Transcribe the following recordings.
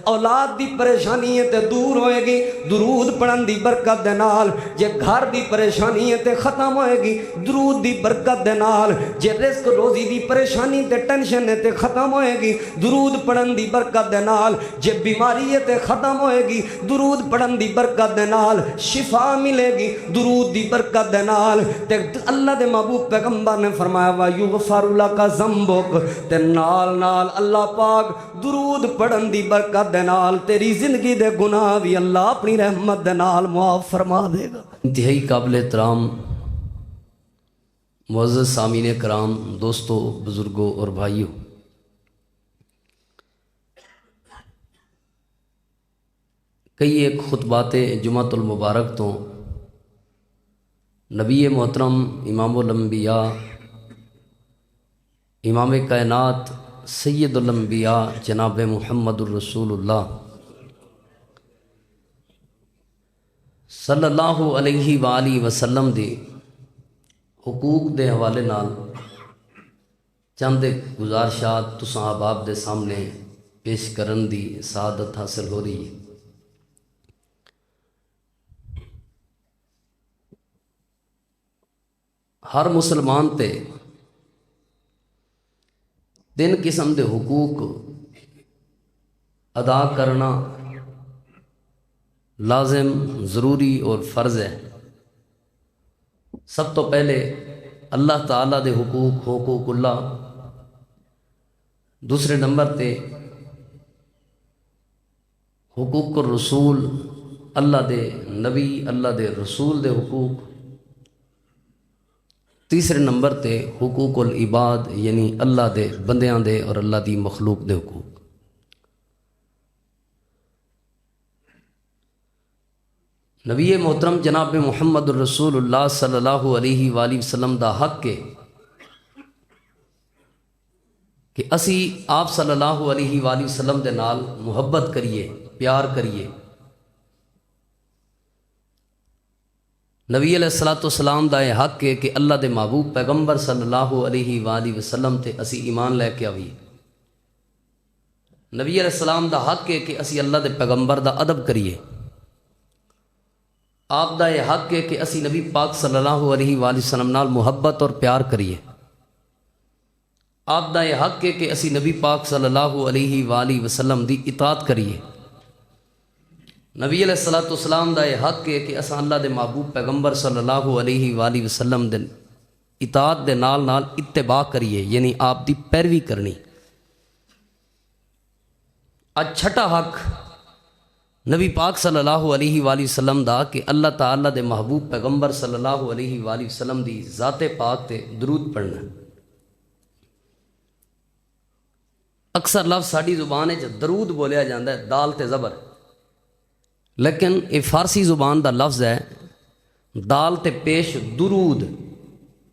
اولاد دی پریشانی ہے تے دور ہوئے گی درود پڑھن دی برکت دے نال، جے گھر دی پریشانی ہے تے ختم ہوئے گی درود دی برکت دے نال، جے رزق روزی دی پریشانی تے ٹینشن ہے تے ختم ہوئے گی درود پڑھن دی برکت دے نال، جے بیماری ہے تے ختم ہوئے گی درود پڑھن دی برکت دے نال، شفا ملے گی درود دی برکت دے نال۔ تے اللہ دے محبوب پیغمبر نے فرمایا وَيُغْفَرُ لَكَ ذَنْبُكَ، تے نال نال اللہ پاک درود پڑھن دی برکت دے نال تیری زندگی دے گناہ بھی اللہ اپنی رحمت دے نال معاف فرما دے گا۔ انتہائی قابل احترام معزز سامعین کرام، دوستو، بزرگوں اور بھائیوں، کئی ایک خطبات جمعۃ المبارک تو نبی محترم امام الانبیاء امام کائنات سید الانبیاء جناب محمد الرسول اللہ صلی اللہ علیہ وآلہ وسلم دے حقوق دے حوالے نال چند گزارشات تساں احباب دے سامنے پیش کرن دی سعادت حاصل ہو رہی ہے۔ ہر مسلمان تے تین قسم دے حقوق ادا کرنا لازم، ضروری اور فرض ہے۔ سب تو پہلے اللہ تعالیٰ دے حقوق اللہ، دوسرے نمبر تے حقوق الرسول، اللہ دے نبی اللہ دے رسول دے حقوق، تیسرے نمبر تے حقوق العباد یعنی اللہ دے بندیاں دے اور اللہ دی مخلوق دے حقوق۔ نبی محترم جناب محمد الرسول اللہ صلی اللہ علیہ وآلہ وسلم دا حق ہے کہ اسی آپ صلی اللہ علیہ وآلہ وسلم دے نال محبت کریے، پیار کریے۔ نبی علیہ السلام دا یہ حق ہے کہ اللہ دے محبوب پیغمبر صلی اللہ علیہ وآلہ وسلم تے اسی ایمان لے کے آئیے۔ نبی علیہ السلام دا حق ہے کہ اسی اللہ دے پیغمبر دا ادب کریے۔ آپ دا یہ حق ہے کہ اسی نبی پاک صلی اللہ علیہ وآلہ وسلم نال محبت اور پیار کریے۔ آپ دا یہ حق ہے کہ اسی نبی پاک صلی اللہ علیہ وآلہ وسلم دی اطاعت کریے۔ نبی علیہ السلام دا یہ حق ہے کہ اساں اللہ دے محبوب پیغمبر صلی اللہ علیہ وآلہ وسلم دے اطاعت دے نال نال اتباع کریے، یعنی آپ دی پیروی کرنی۔ اج چھٹا حق نبی پاک صلی اللہ علیہ وآلہ وسلم دا کہ اللہ تعالیٰ دے محبوب پیغمبر صلی اللہ علیہ وآلہ وسلم دی ذات پاک تے درود پڑھنا۔ اکثر لفظ ساڑی زبان ہے درود بولیا جاندہ ہے دال تے زبر، لیکن یہ فارسی زبان دا لفظ ہے دال تے پیش درود،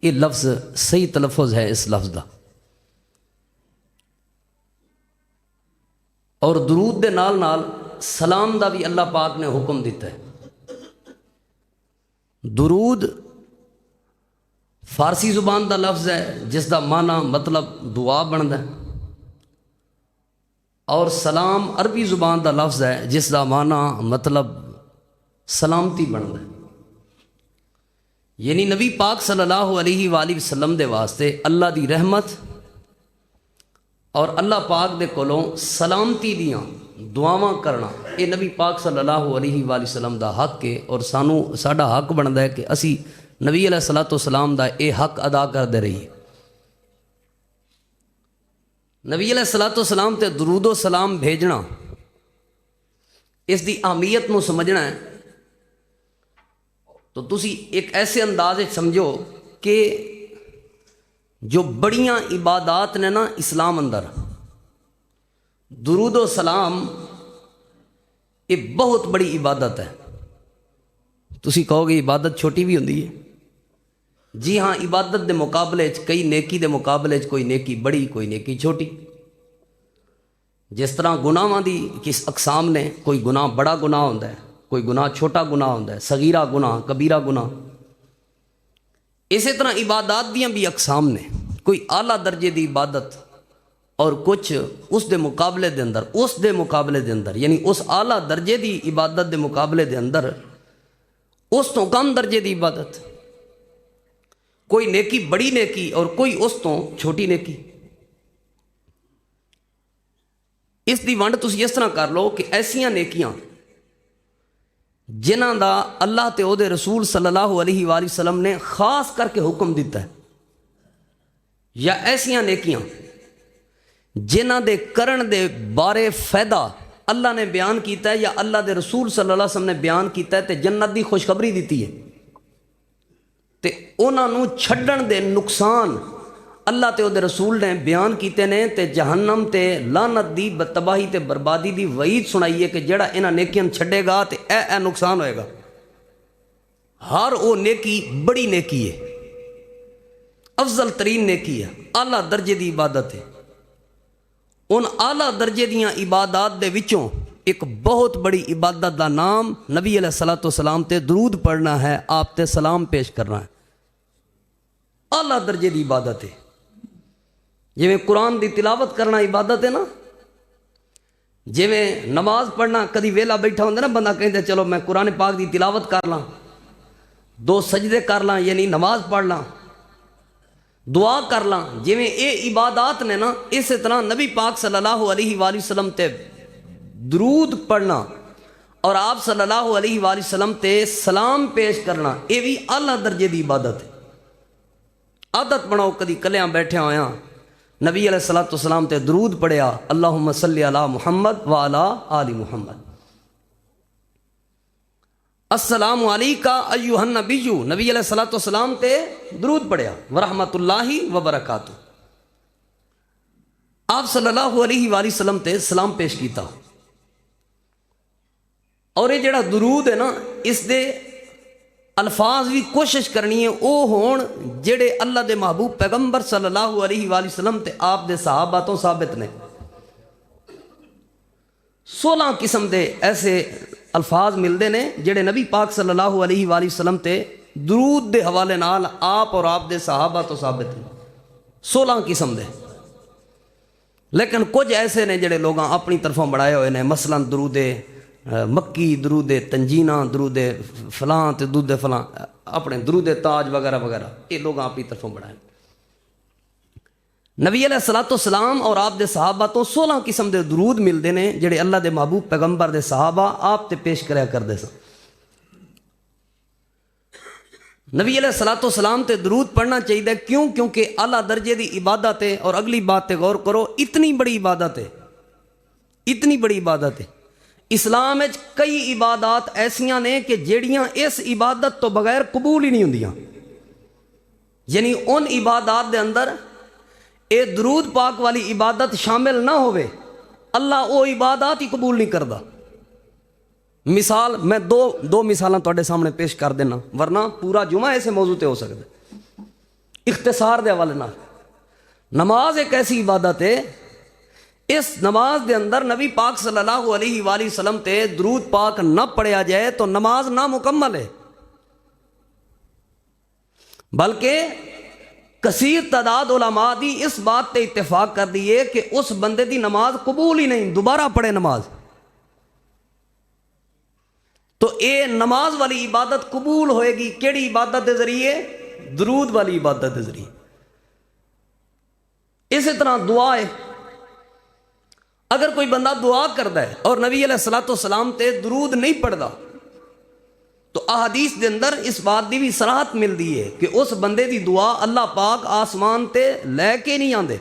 یہ لفظ صحیح تلفظ ہے اس لفظ دا۔ اور درود دے نال نال سلام دا بھی اللہ پاک نے حکم دیتا ہے۔ درود فارسی زبان دا لفظ ہے جس دا معنی مطلب دعا بندا ہے، اور سلام عربی زبان دا لفظ ہے جس دا معنی مطلب سلامتی بندا ہے۔ یعنی نبی پاک صلی اللہ علیہ وآلہ وسلم دے واسطے اللہ دی رحمت اور اللہ پاک دے کولوں سلامتی دیاں دعاواں کرنا، یہ نبی پاک صلی اللہ علیہ وآلہ وسلم دا حق ہے، اور ساڈا حق بندا ہے کہ اسی نبی علیہ السلام دا یہ حق ادا کردے رہیے۔ نبی علیہ السلام تے درود و سلام بھیجنا، اس دی اہمیت نو سمجھنا ہے تو تسی ایک ایسے انداز سمجھو کہ جو بڑیاں عبادات نے نا اسلام اندر، درود و سلام یہ بہت بڑی عبادت ہے۔ تسی کہو گے عبادت چھوٹی بھی ہوندی ہے، جی ہاں، عبادت دے مقابلے کئی نیکی دے مقابلے کوئی نیکی بڑی کوئی نیکی چھوٹی۔ جس طرح گناہاں دی کس اقسام نے، کوئی گناہ بڑا گناہ ہوتا ہے، کوئی گناہ چھوٹا گناہ ہوتا ہے، صغیرہ گناہ کبیرہ گناہ۔ اسی طرح عبادات دیاں بھی اقسام نے، کوئی اعلیٰ درجے دی عبادت اور کچھ اس دے مقابلے دے اندر یعنی اس اعلیٰ درجے دی عبادت دے مقابلے دے اندر اس تو کم درجے دی عبادت، کوئی نیکی بڑی نیکی اور کوئی اس تو چھوٹی نیکی۔ اس دی ونڈ تسی اس طرح کر لو کہ ایسیاں نیکیاں جنہاں دا اللہ تے او دے رسول صلی اللہ علیہ وآلہ وسلم نے خاص کر کے حکم دیتا ہے، یا ایسیاں نیکیاں جنہاں دے کرن دے بارے فائدہ اللہ نے بیان کیتا ہے یا اللہ دے رسول صلی اللہ علیہ وسلم نے بیان کیتا ہے تے جنت دی خوشخبری دیتی ہے، تے انہاں نو چھڈن دے نقصان اللہ تے او دے رسول نے بیان کیتے نے، تے جہنم تے لعنت دی تباہی تے بربادی دی وعید سنائی ہے کہ جڑا انہاں نیکیاں چھڈے گا تے اے نقصان ہوئے گا۔ ہر او نیکی بڑی نیکی ہے، افضل ترین نیکی ہے، اعلیٰ درجے دی عبادت ہے۔ ان اعلیٰ درجے دیاں عبادات دے وچوں ایک بہت بڑی عبادت دا نام نبی علیہ الصلوۃ والسلام تے درود پڑھنا ہے، آپ تے سلام پیش کرنا ہے، اعلیٰ درجے دی عبادت ہے۔ جویں قرآن دی تلاوت کرنا عبادت ہے نا، جویں نماز پڑھنا، کدی ویلا بیٹھا ہوندے نا بندہ کہندے چلو میں قرآن پاک دی تلاوت کر لاں، 2 سجدے کر لاں یعنی نماز پڑھ لاں، دعا کر لاں، جویں اے عبادات نے نا، اسی طرح نبی پاک صلی اللہ علیہ وآلہ وسلم تے درود پڑھنا اور آپ صلی اللہ علیہ وآلہ وسلم تے سلام پیش کرنا، یہ بھی اعلیٰ درجے دی عبادت ہے۔ عادت بناؤ کدی کلیاں بیٹھے ہویاں نبی علیہ الصلوۃ والسلام تے درود پڑھیا، اللہم صلی علی محمد وعلی آل محمد، السلام علیکہ ایہا النبی، نبی علیہ الصلوۃ والسلام تے درود پڑھیا، ورحمۃ اللہ وبرکاتہ، آپ صلی اللہ علیہ وآلہ وسلم تے سلام پیش کیتا۔ اور یہ جڑا درود ہے نا، اس دے الفاظ بھی کوشش کرنی ہے او ہون جڑے اللہ دے محبوب پیغمبر صلی اللہ علیہ وآلہ وسلم تے آپ دے صحابہ تو ثابت نے۔ 16 قسم دے ایسے الفاظ ملتے ہیں جڑے نبی پاک صلی اللہ علیہ وآلہ وسلم تے درود دے حوالے نال آپ اور آپ دے صحابہ تو ثابت ہیں، 16 قسم دے۔ لیکن کچھ ایسے نے جڑے لوگاں اپنی طرفوں بڑھائے ہوئے نے، مثلا درود مکی، درود تنجینہ، درود فلاں تے درود فلاں، اپنے درود تاج وغیرہ وغیرہ، یہ لوگ اپنی طرفوں بڑھائے۔ نبی علیہ الصلوۃ والسلام اور آپ دے صحابہ تو 16 قسم دے درود ملتے ہیں جڑے اللہ دے محبوب پیغمبر دے صحابہ آپ تے پیش کریا کرتے سن۔ نبی علیہ الصلوۃ والسلام تے درود پڑھنا چاہیے، کیوں؟ کیونکہ اعلیٰ درجے دی عبادت ہے۔ اور اگلی بات تے غور کرو، اتنی بڑی عبادت ہے، اتنی بڑی عبادت ہے۔ اسلام وچ کئی عبادات ایسیاں نے کہ جیڑیاں اس عبادت تو بغیر قبول ہی نہیں ہوندیاں، یعنی ان عبادات دے اندر اے درود پاک والی عبادت شامل نہ ہوئے اللہ وہ عبادات ہی قبول نہیں کردا۔ مثال میں دو مثالاں تواڈے سامنے پیش کر دینا، ورنہ پورا جمعہ ایسے موضوع تے ہو سکتا ہے۔ اختصار دے حوالے نال، نماز ایک ایسی عبادت ہے، اس نماز دے اندر نبی پاک صلی اللہ علیہ وآلہ وسلم تے درود پاک نہ پڑھیا جائے تو نماز نامکمل ہے، بلکہ کثیر تعداد علماء دی اس بات تے اتفاق کر دیئے کہ اس بندے دی نماز قبول ہی نہیں، دوبارہ پڑھے نماز۔ تو اے نماز والی عبادت قبول ہوئے گی کیڑی عبادت دے ذریعے؟ درود والی عبادت دے ذریعے۔ اسی طرح دعا ہے، اگر کوئی بندہ دعا کرتا ہے اور نبی علیہ الصلوۃ والسلام تے درود نہیں پڑھتا تو احادیث دے اندر اس بات دی بھی صراحت ملتی ہے کہ اس بندے دی دعا اللہ پاک آسمان تے لے کے نہیں آندے،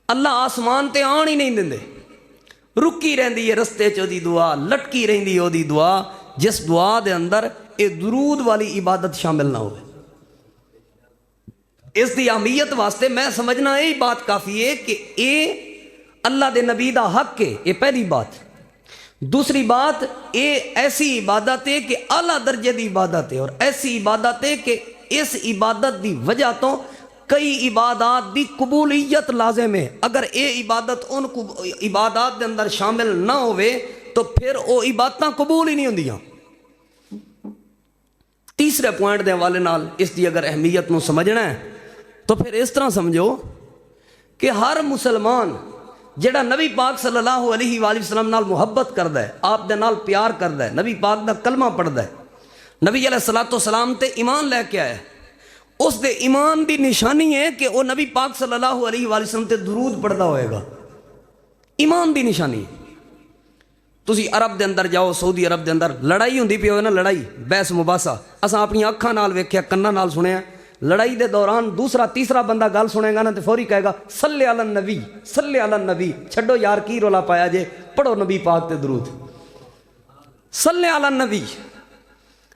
اللہ آسمان تے آن ہی نہیں دیندے، رکی رہندی ہے رستے چ دی دعا، لٹکی رہندی ہے دی دعا، جس دعا دے اندر اے درود والی عبادت شامل نہ ہوئے۔ اس دی اہمیت واسطے میں سمجھنا یہی بات کافی ہے کہ اے اللہ دے نبی دا حق ہے، یہ پہلی بات۔ دوسری بات، اے ایسی عبادت ہے کہ اعلیٰ درجے دی عبادت ہے، اور ایسی عبادت ہے کہ اس عبادت دی وجہ تو کئی عبادات دی قبولیت لازم ہے۔ اگر اے عبادت ان عبادات دے اندر شامل نہ ہوئے تو پھر وہ عبادتاں قبول ہی نہیں ہوندیاں۔ تیسرے پوائنٹ دے حوالے نال اس دی اگر اہمیت نو سمجھنا ہے تو پھر اس طرح سمجھو کہ ہر مسلمان جڑا نبی پاک صلی اللہ علیہ وآلہ وسلم نال محبت کردا ہے، آپ دے نال پیار کردا ہے، نبی پاک دا کلمہ پڑھدا ہے، نبی علیہ الصلوۃ والسلام تے ایمان لے کے آیا ہے، اس دے ایمان دی نشانی ہے کہ وہ نبی پاک صلی اللہ علیہ وآلہ وسلم تے درود پڑھدا ہوئے گا، ایمان دی نشانی ہے۔ تسی عرب دے اندر جاؤ، سعودی عرب دے اندر لڑائی ہوندی پئی ہوئے نا، لڑائی بحث مباحثہ، اساں اپنی اکھاں نال ویکھیا، کناں نال سنیا، لڑائی دے دوران دوسرا تیسرا بندہ گل سنے گا نا تو فوری کہے گا صلی علی النبی، صلی علی النبی، چھڈو یار کی رولا پایا جے، پڑھو نبی پاک تے درود، صلی علی النبی،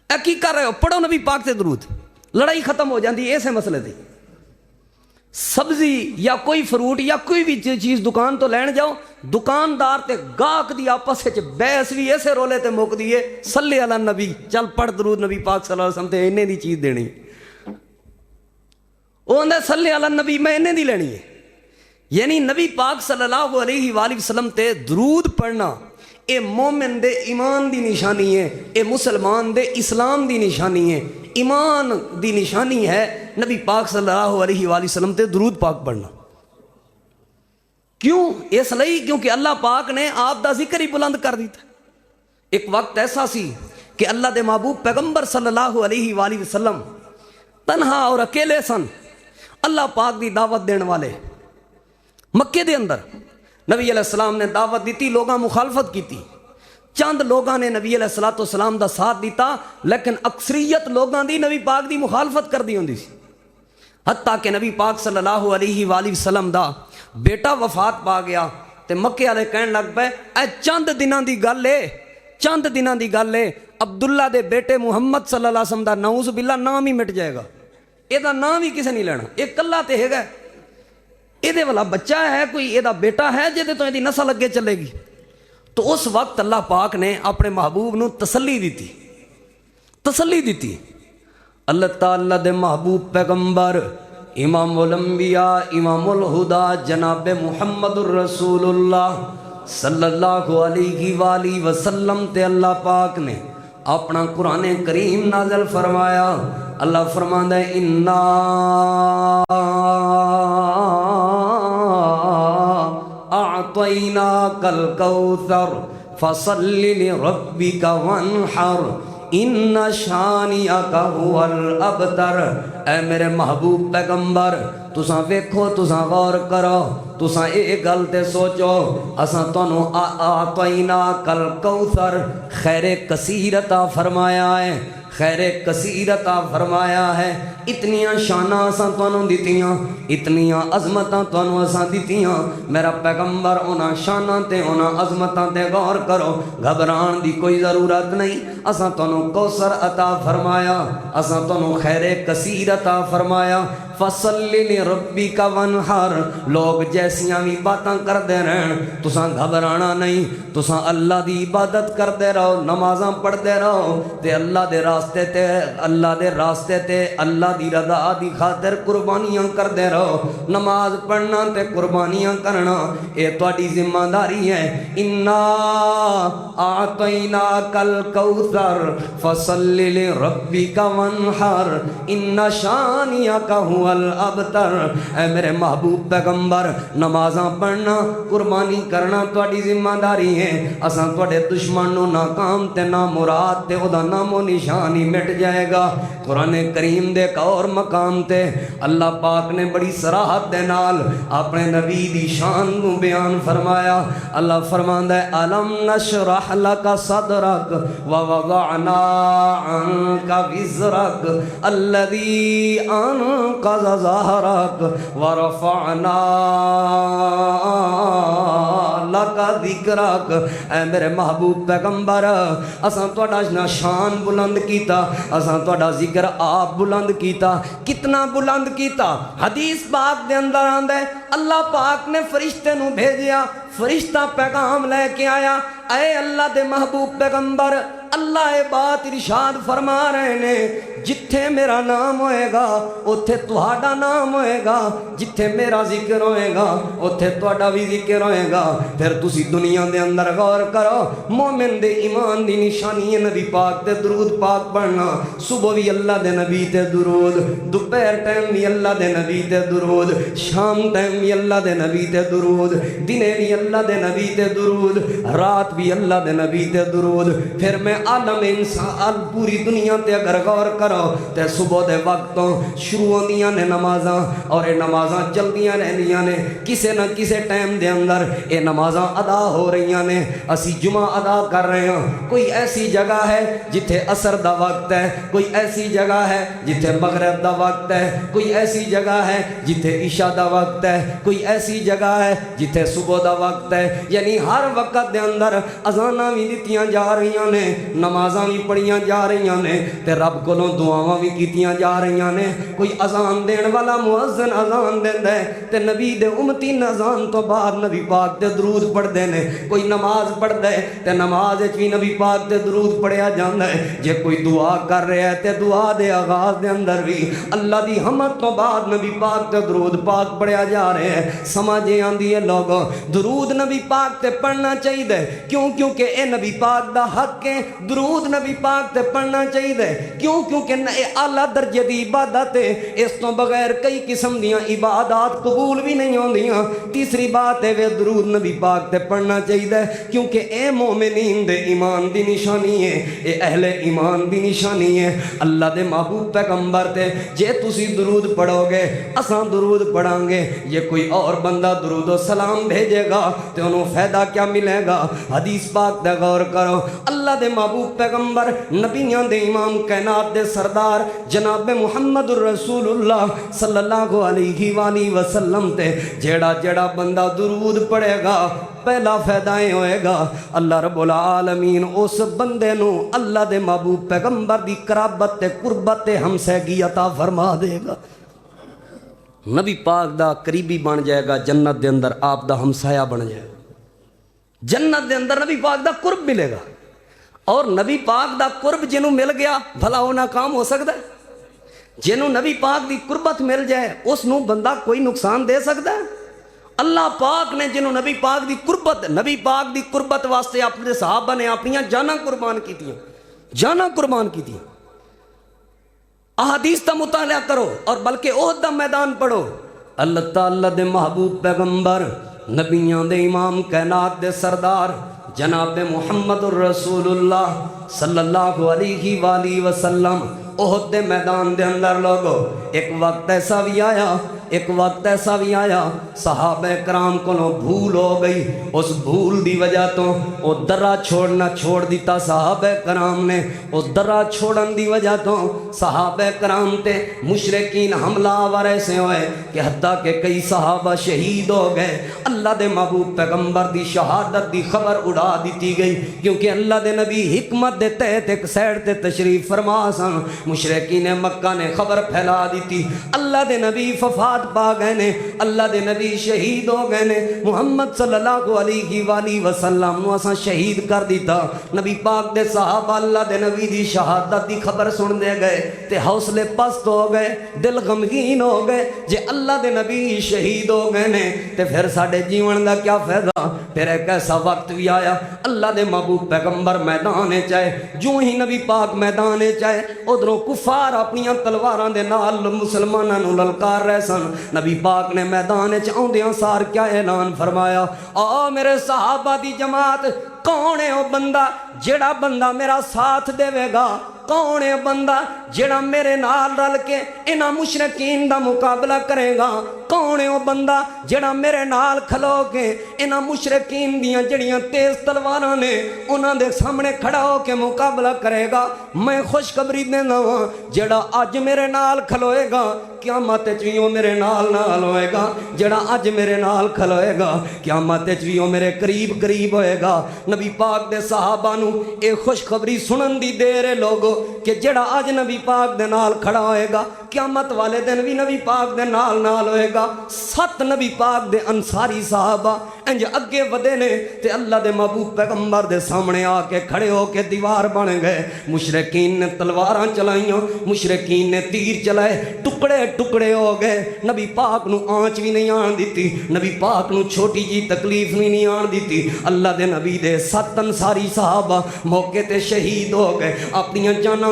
اے کی کر رہے ہو، پڑھو نبی پاک تے درود، لڑائی ختم ہو جاندی ایسے مسئلے دی۔ سبزی یا کوئی فروٹ یا کوئی بھی چیز دکان تو لین جاؤ، دکاندار تے گاہک دی آپس وچ بحث بھی ایسے رولے تے مک دیے، صلی علی النبی، چل پڑھ درود نبی پاک صلی اللہ علیہ وسلم تے انہیں دی چیز دینی، وہ اندر صلی علی النبی میں انہیں دی لینی ہے، یعنی نبی پاک صلی اللہ علیہ وآلہ وسلم تے درود پڑھنا اے مومن دے ایمان دی نشانی ہے، اے مسلمان دے اسلام دی نشانی ہے، ایمان دی نشانی ہے نبی پاک صلی اللہ علیہ وآلہ وسلم تے درود پاک پڑھنا۔ کیوں؟ اس لئی کیونکہ اللہ پاک نے آپ دا ذکر ہی بلند کر دیتا۔ ایک وقت ایسا سی کہ اللہ دے محبوب پیغمبر صلی اللہ علیہ وآلہ وسلم تنہا اور اکیلے سن، اللہ پاک دی دعوت دین والے، مکے دے اندر نبی علیہ السلام نے دعوت دیتی، لوگاں مخالفت کیتی، چند لوگاں نے نبی علیہ السلام دا ساتھ دیتا، لیکن اکثریت لوگاں دی نبی پاک دی مخالفت کر دی ہوندی سی، حتیٰ کہ نبی پاک صلی اللہ علیہ وآلہ وسلم دا بیٹا وفات پا گیا تے مکے والے کہن لگ پے اے چند دناں دی گل ہے، چند دناں دی گل ہے، عبداللہ دے بیٹے محمد صلی اللہ علیہ وسلم دا نعوذ باللہ نام ہی مٹ جائے گا، یہ دا نام ہی کسے نہیں لینا، ایک کلا تے ہے گا، یہ دے والا بچہ ہے، کوئی یہ دا بیٹا ہے جے دے تو یہ دی نسل اگے چلے گی۔ تو اس وقت اللہ پاک نے اپنے محبوب نو تسلی دیتی، تسلی دیتی، اللہ تعالیٰ دے محبوب پیغمبر امام الانبیاء امام الہدا جناب محمد الرسول اللہ صلی اللہ علیہ وآلہ وسلم تے اللہ پاک نے اپنا قرآن کریم نازل فرمایا۔ اللہ فرماندا ہے انا اعطیناک الکوثر فصل لربک وانحر ان شانئک هو الابتر۔ اے میرے محبوب پیغمبر تساں ویکھو، تساں غور کرو، تساں ایک گل تے سوچو، اساں تانوں اعطیناک الکوثر خیر کثیر عطا فرمایا ہے، خیر کثیر عطا فرمایا ہے، اتنیاں شاناں اساں تانوں دتیاں، اتنیاں عظمتاں تانوں اساں دتیاں، میرا پیغمبر انہاں شاناں تے انہاں عظمتاں تے غور کرو، گھبران دی کوئی ضرورت نہیں، اساں تانوں کوثر عطا فرمایا، اساں تانوں خیر کثیر عطا فرمایا، فصلی لربک وانحر۔ لوگ جیسیاں بھی باتاں کردے رہن، تساں گھبرانا نہیں، تساں اللہ دی عبادت کردے رہو، نمازاں پڑھدے رہو تے اللہ دے راستے تے، اللہ دے راستے تے اللہ دی رضا دی خاطر قربانیاں کردے رہو۔ نماز پڑھنا تے قربانیاں کرنا اے تہاڈی ذمہ داری ہے۔ انا اعطیناک الکوثر فصلی لربک وانحر ان شانئک هو الابتر۔ اے میرے محبوب پیغمبر نمازاں پڑھنا قربانی کرنا تہاڈی ذمہ داری ہے، اساں تہاڈے دشمن نو ناکام تے نا مراد تے او دا نام و نشان ہی مٹ جائے گا۔ قرآن کریم دے ایک اور مقام تے اللہ پاک نے بڑی صراحت دے نال اپنے نبی دی شان کو بیان فرمایا۔ اللہ فرماندا ہے الم نشرح لک صدرک ووضعنا عنک وزرک الذی انقض ظہرک ورفعنا لک ذکرک۔ اے میرے محبوب پیغمبر اساں تہاڈا شان بلند کیتا، اساں تہاڈا ذکر آپ بلند کیتا، کتنا بلند کیتا؟ حدیث پاک دے اندر آندا ہے اللہ پاک نے فرشتے نو بھیجیا، فرشتہ پیغام لے کے آیا، اے اللہ دے محبوب پیغمبر اللہ اے بات ارشاد فرما رہے نے جتھے میرا نام ہوئے گا اتھے تہاڈا نام ہوئے گا، جتھے میرا ذکر ہوئے گا اتھے تہاڈا بھی ذکر ہوئے گا۔ پھر تسی دنیا دے اندر غور کرو، مومن دے ایمان دی نشانی ہے نبی پاک تے درود پاک پڑھنا، صبح بھی اللہ دے نبی تے درود، دوپہر ٹائم بھی اللہ دے نبی تے درود، شام ٹائم بھی اللہ دے نبی تے درود، دنے بھی اللہ دے نبی تے درود، رات بھی اللہ دے نبی تے درود۔ پھر میں عالم انسان پوری دنیا تے اگر غور کرو تے صبح دے وقتوں شروع ہوندیاں نے نمازاں، اور یہ نمازاں چلدیاں رہندیاں نے، کسے نہ کسے ٹائم دے اندر یہ نمازاں ادا ہو رہیاں نے۔ اسی جمعہ ادا کر رہے ہیں، کوئی ایسی جگہ ہے جتھے عصر دا وقت ہے، کوئی ایسی جگہ ہے جتھے مغرب دا وقت ہے، کوئی ایسی جگہ ہے جتھے عشاء دا وقت ہے، کوئی ایسی جگہ ہے جتھے صبح دا وقت ہے۔ یعنی ہر وقت دے اندر اذاناں بھی دتیاں جا رہیاں نے، نمازاں بھی پڑھیاں جا رہیاں نے، تے رب کولوں دعاواں بھی کیتیاں جا رہیاں نے۔ کوئی اذان دین والا مؤذن اذان دیندا ہے تے نبی دے امتی اذان تو بعد نبی پاک تے درود پڑھدے نے۔ کوئی نماز پڑھدا ہے تے نماز وچ بھی نبی پاک تے درود پڑھیا جاندا ہے۔ جے کوئی دعا کر رہا ہے تے دعا دے آغاز دے اندر بھی اللہ دی حمد تو بعد نبی پاک تے درود پاک پڑھیا جا رہے ہیں۔ سمجھ آندی ہے لوگوں، درود نبی پاک تے پڑھنا چاہیے، کیونکہ اے نبی پاک دا حق ہے۔ درود نبی پاک تے پڑھنا چاہیے کیونکہ اے اعلیٰ درجے دی عبادت ہے، اس تو بغیر کئی قسم دیاں عبادات قبول بھی نہیں ہوندیاں۔ تیسری بات ہے وہ درود نبی پاک تے پڑھنا چاہیے کیونکہ اے مومنین دے ایمان دی نشانی ہے، اے اہل ایمان دی نشانی ہے۔ اللہ دے محبوب پیغمبر تے جے تسی درود پڑھو گے اساں درود پڑھاں گے، یہ کوئی اور بندہ درود و سلام بھیجے گا تے انہوں فائدہ کیا ملے گا؟ حدیث پاک دے غور کرو، اللہ دے محبوب پیغمبر نبیوں دے امام کائنات دے سردار جناب محمد الرسول اللہ صلی اللہ علیہ وآلہ وسلم تے جیڑا بندہ درود پڑھے گا پہلا فائدہ ہوئے گا، اللہ رب العالمین اس بندے نو اللہ دے محبوب پیغمبر دی قرابت تے قربت تے ہمسایگی عطا فرما دے گا۔ نبی پاک دا قریبی بن جائے گا، جنت دے اندر آپ دا ہمسایہ بن جائے گا، جنت دے اندر نبی پاک دا قرب ملے گا۔ اور نبی پاک دا قرب جنوں مل گیا بھلا وہ ناکام ہو سکتا ہے؟ جنوں نبی پاک دی قربت مل جائے اس نو بندہ کوئی نقصان دے سکتا ہے؟ اللہ پاک نے جنہوں نبی پاک دی قربت واسطے اپنے صحابہ نے اپنی جاناں قربان کیتیاں۔ احادیث دا مطالعہ کرو اور بلکہ احد دا میدان پڑھو۔ اللہ تعالیٰ دے محبوب پیغمبر نبیوں دے امام کائنات دے سردار جناب محمد الرسول اللہ صلی اللہ علیہ وآلہ وسلم احد دے میدان دے اندر لوگو ایک وقت ایسا بھی آیا صحابہ کرام کو بھول ہو گئی، اس بھول دی وجہ تو وہ درہ چھوڑنا چھوڑ دیتا صحابہ کرام نے۔ اس درہ چھوڑن دی وجہ تو صحابہ کرام تے مشرکین حملہ آور ایسے ہوئے کہ حتیٰ کہ کئی صحابہ شہید ہو گئے۔ اللہ دے محبوب پیغمبر دی شہادت دی خبر اڑا دیتی گئی کیونکہ اللہ دے نبی حکمت دے تحت ایک سیڈ تے تشریف فرما سن۔ مشرکین مکہ نے خبر پھیلا دیتی، اللہ دے نبی وفات پا گئے نے، اللہ دے نبی شہید ہو گئے نے، محمد صلی اللہ علیہ وآلہ وسلم نو اساں شہید کر دیتا۔ نبی پاک دے صحابہ اللہ دے نبی دی شہادت دی خبر سن دے گئے تے حوصلے پست ہو گئے، دل غمگین ہو گئے۔ جے اللہ دے نبی شہید ہو گئے نے تے پھر ساڈے جیون دا کیا فائدہ؟ پھر ایک ایسا وقت بھی آیا اللہ دے محبوب پیغمبر میدان چاہے، جو ہی نبی پاک میدان چاہے ادھروں کفار اپنیاں تلواراں دے نال مسلماناں نو للکار رہے سن۔ نبی پاک نے میدان چاہندیاں سار کیا اعلان فرمایا، آ میرے صحابہ دی جماعت، کون ہے وہ بندہ جڑا بندہ میرا ساتھ دے گا؟ کون ہے بندہ جڑا میرے نال رل کے انہاں مشرکین دا مقابلہ کرے گا؟ کون ہے وہ بندہ جڑا میرے نال کھلو کے انہاں مشرکین دیاں جڑیاں تیز تلواراں نے انہاں دے سامنے کھڑا ہو کے مقابلہ کرے گا؟ میں خوشخبری دینا ہاں، جڑا اج میرے نال کھلوئے گا قیامت وچ وی او میرے نال ہوئے گا، جڑا اج میرے نال کھلوئے گا قیامت وچ وی او میرے قریب ہوئے گا۔ نبی پاک دے صحابہ نو اے خوشخبری سنن دی دیر ہے لوگو کہ جڑا اج نبی پاک دے نال کھڑا ہوئے گا قیامت والے دن بھی نبی پاک دے نال ہوئے گا۔ 7 نبی پاک دے انصاری صحابہ انج اگے ودے نے تے اللہ دے محبوب پیغمبر دے سامنے آ کے کھڑے ہو کے دیوار بن گئے۔ مشرکین نے تلواراں چلائیاں، مشرکین نے تیر چلائے، ٹکڑے ہو گئے۔ نبی پاک نو آنچ بھی نہیں آن دیتی، نبی پاک نو چھوٹی جی تکلیف بھی نہیں آن دیتی۔ اللہ دے نبی دے 7 انصاری صحابہ موقع تے شہید ہو گئے، اپنی جاناں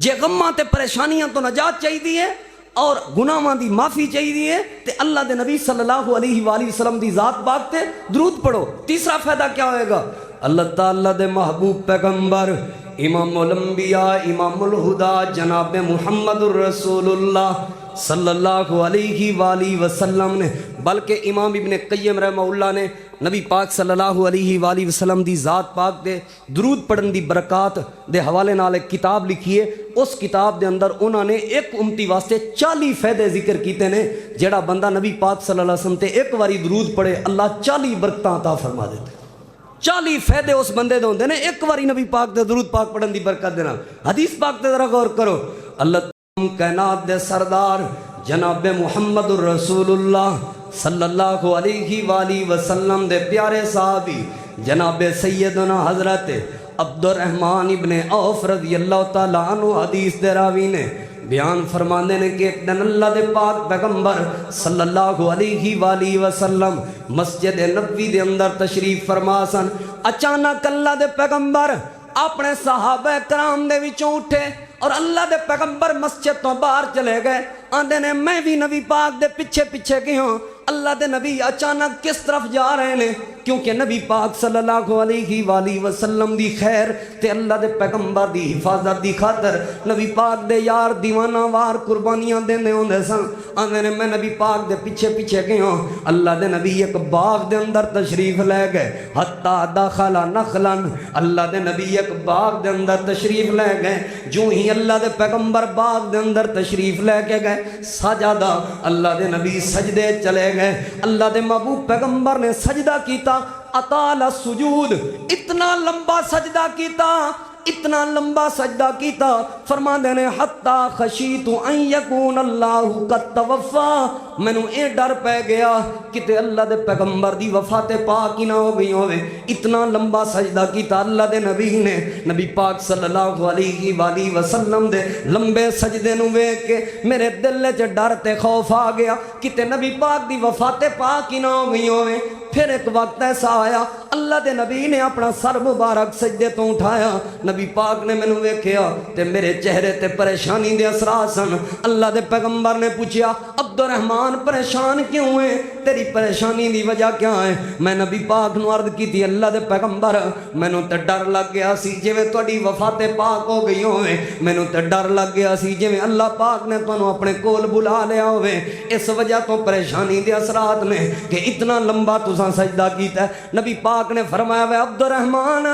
جے غماں تے پریشانیاں تو نجات چاہیے اور گناہاں دی معافی چاہیے تے اللہ دے نبی صلی اللہ علیہ وآلہ وسلم دی ذات پاک تے درود پڑھو۔ تیسرا فائدہ کیا ہوئے گا؟ اللہ تعالیٰ دے محبوب پیغمبر امام الانبیاء امام الہدا جناب محمد الرسول اللہ صلی اللہ علیہ وآلہ وسلم نے، بلکہ امام ابن قیم رحمہ اللہ نے نبی پاک صلی اللہ علیہ وآلہ وسلم دی ذات پاک دے درود پڑھن دی برکات دے حوالے نال ایک کتاب لکھی ہے۔ اس کتاب دے اندر انہوں نے ایک امتی واسطے 40 فائدے ذکر کیتے نے۔ جڑا بندہ نبی پاک صلی اللہ علیہ وسلم تے ایک واری درود پڑھے اللہ 40 برکتاں عطا فرما دیتے۔ 40 فائدے اس بندے دے ہوندے نے ایک واری نبی پاک دے درود پاک پڑھن دی برکت دینا۔ حدیث پاک تے ذرا غور کرو، اللہ کائنات دے سردار جناب محمد الرسول اللہ صلی اللہ علیہ وآلہ وسلم دے پیارے صحابی جناب سیدنا حضرت عبد الرحمن ابن عوف رضی اللہ تعالیٰ عنہ حدیث دے راوی نے بیان فرماندے نے کہ ایک دن اللہ دے پاک پیغمبر صلی اللہ علیہ وآلہ وسلم مسجد نبوی دے اندر تشریف فرما سن۔ اچانک اللہ دے پیغمبر اپنے صحابہ کرام دے وچوں اٹھے اور اللہ دے پیغمبر مسجد تو باہر چلے گئے۔ آندے نے میں بھی نبی پاک دے پیچھے پیچھے گئی ہوں۔ اللہ دے نبی اچانک کس طرف جا رہے ہیں؟ کیونکہ نبی پاک صلی اللہ علیہ وآلہ وسلم دی خیر تے اللہ دے پیغمبر دی حفاظت دی خاطر نبی پاک دے یار دیوانہ وار قربانیاں دیندے ہوندے سن۔ آندے نے میں نبی پاک دے پیچھے پیچھے گئی ہوں۔ اللہ دے نبی ایک باغ دے اندر تشریف لے گئے، حتی دخل نخلا، اللہ دے نبی ایک باغ دے اندر تشریف لے گئے۔ جو ہی اللہ دے پیغمبر باغ دے اندر تشریف لے کے گئے، سجدہ، اللہ دے نبی سجدے چلے گئے۔ اللہ دے محبوب پیغمبر نے سجدہ کیتا، اطال السجود، اتنا لمبا سجدہ کیتا، اتنا لمبا سجدہ کیتا، فرماندے نے حتی خشیت ان یکون اللہ قد توفا، میں نو اے ڈر پہ گیا کہ اللہ دے پیغمبر دی وفات پاک ہی نہ ہو گئی ہوئے۔ اتنا لمبا سجدہ کیتا اللہ دے نبی نے۔ نبی پاک صلی اللہ علیہ وآلہ وسلم دے لمبے سجدے نو ویکھ کے میرے دل وچ ڈر تے خوف آ گیا کہ نبی پاک دی وفات پاک ہی نہ ہو گئی ہوئے۔ پھر ایک وقت ایسا آیا اللہ دے نبی نے اپنا سر مبارک سجدے تو اٹھایا، نبی پاک نے مینوں ویکھیا تے میرے چہرے تے پریشانی دے اثرات سن۔ اللہ دے پیغمبر نے پوچھیا عبد الرحمن پریشان کیوں ہے؟ تیری پریشانی دی وجہ کیا ہے؟ میں نبی پاک نو عرض کی تھی اللہ دے پیغمبر مینوں تے ڈر لگ گیا سی جویں تہاڈی وفات پاک ہو گئی ہوئے، مینوں تے ڈر لگ گیا سی جویں اللہ پاک نے تانوں اپنے کول بلا لیا ہوئے، اس وجہ تو پریشانی دے اثرات نے کہ اتنا لمبا تساں سجدہ کیتا ہے۔ نبی پاک نے فرمایا وے عبد الرحمن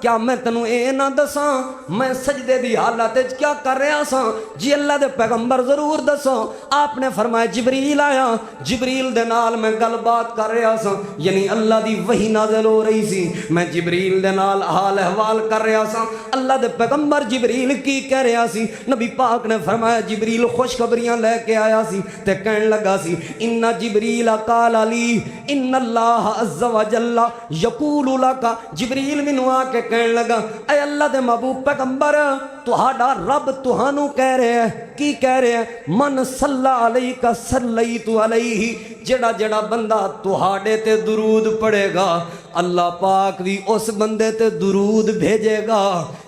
کیا میں تنوں اے نہ دساں میں سجدے دی حالت وچ کیا کر رہا سا؟ جی اللہ دے پیغمبر ضرور دسو۔ آپ نے فرمایا جبریل آیا، جبریل دے نال میں گل بات کر رہا سا، یعنی اللہ دی وحی نازل ہو رہی سی، میں جبریل دے نال حال احوال کر رہا سا۔ اللہ دے پیغمبر جبریل کی کہہ رہا سی؟ نبی پاک نے فرمایا جبریل خوشخبریاں لے کے آیا سی تے کہن لگا سی ان جبریل قال علی ان اللہ عز و جل یقول لک، جبریل مینوں آ کے کہن لگا اے اللہ دے محبوب پیغمبر تہاڈا رب تہانوں کہہ رہے ہیں، کی کہہ رہے ہیں؟ من صلی علیک صلیت علیہ، جڑا جڑا بندہ تہاڈے تے درود پڑھے گا اللہ پاک بھی اس بندے تے درود بھیجے گا۔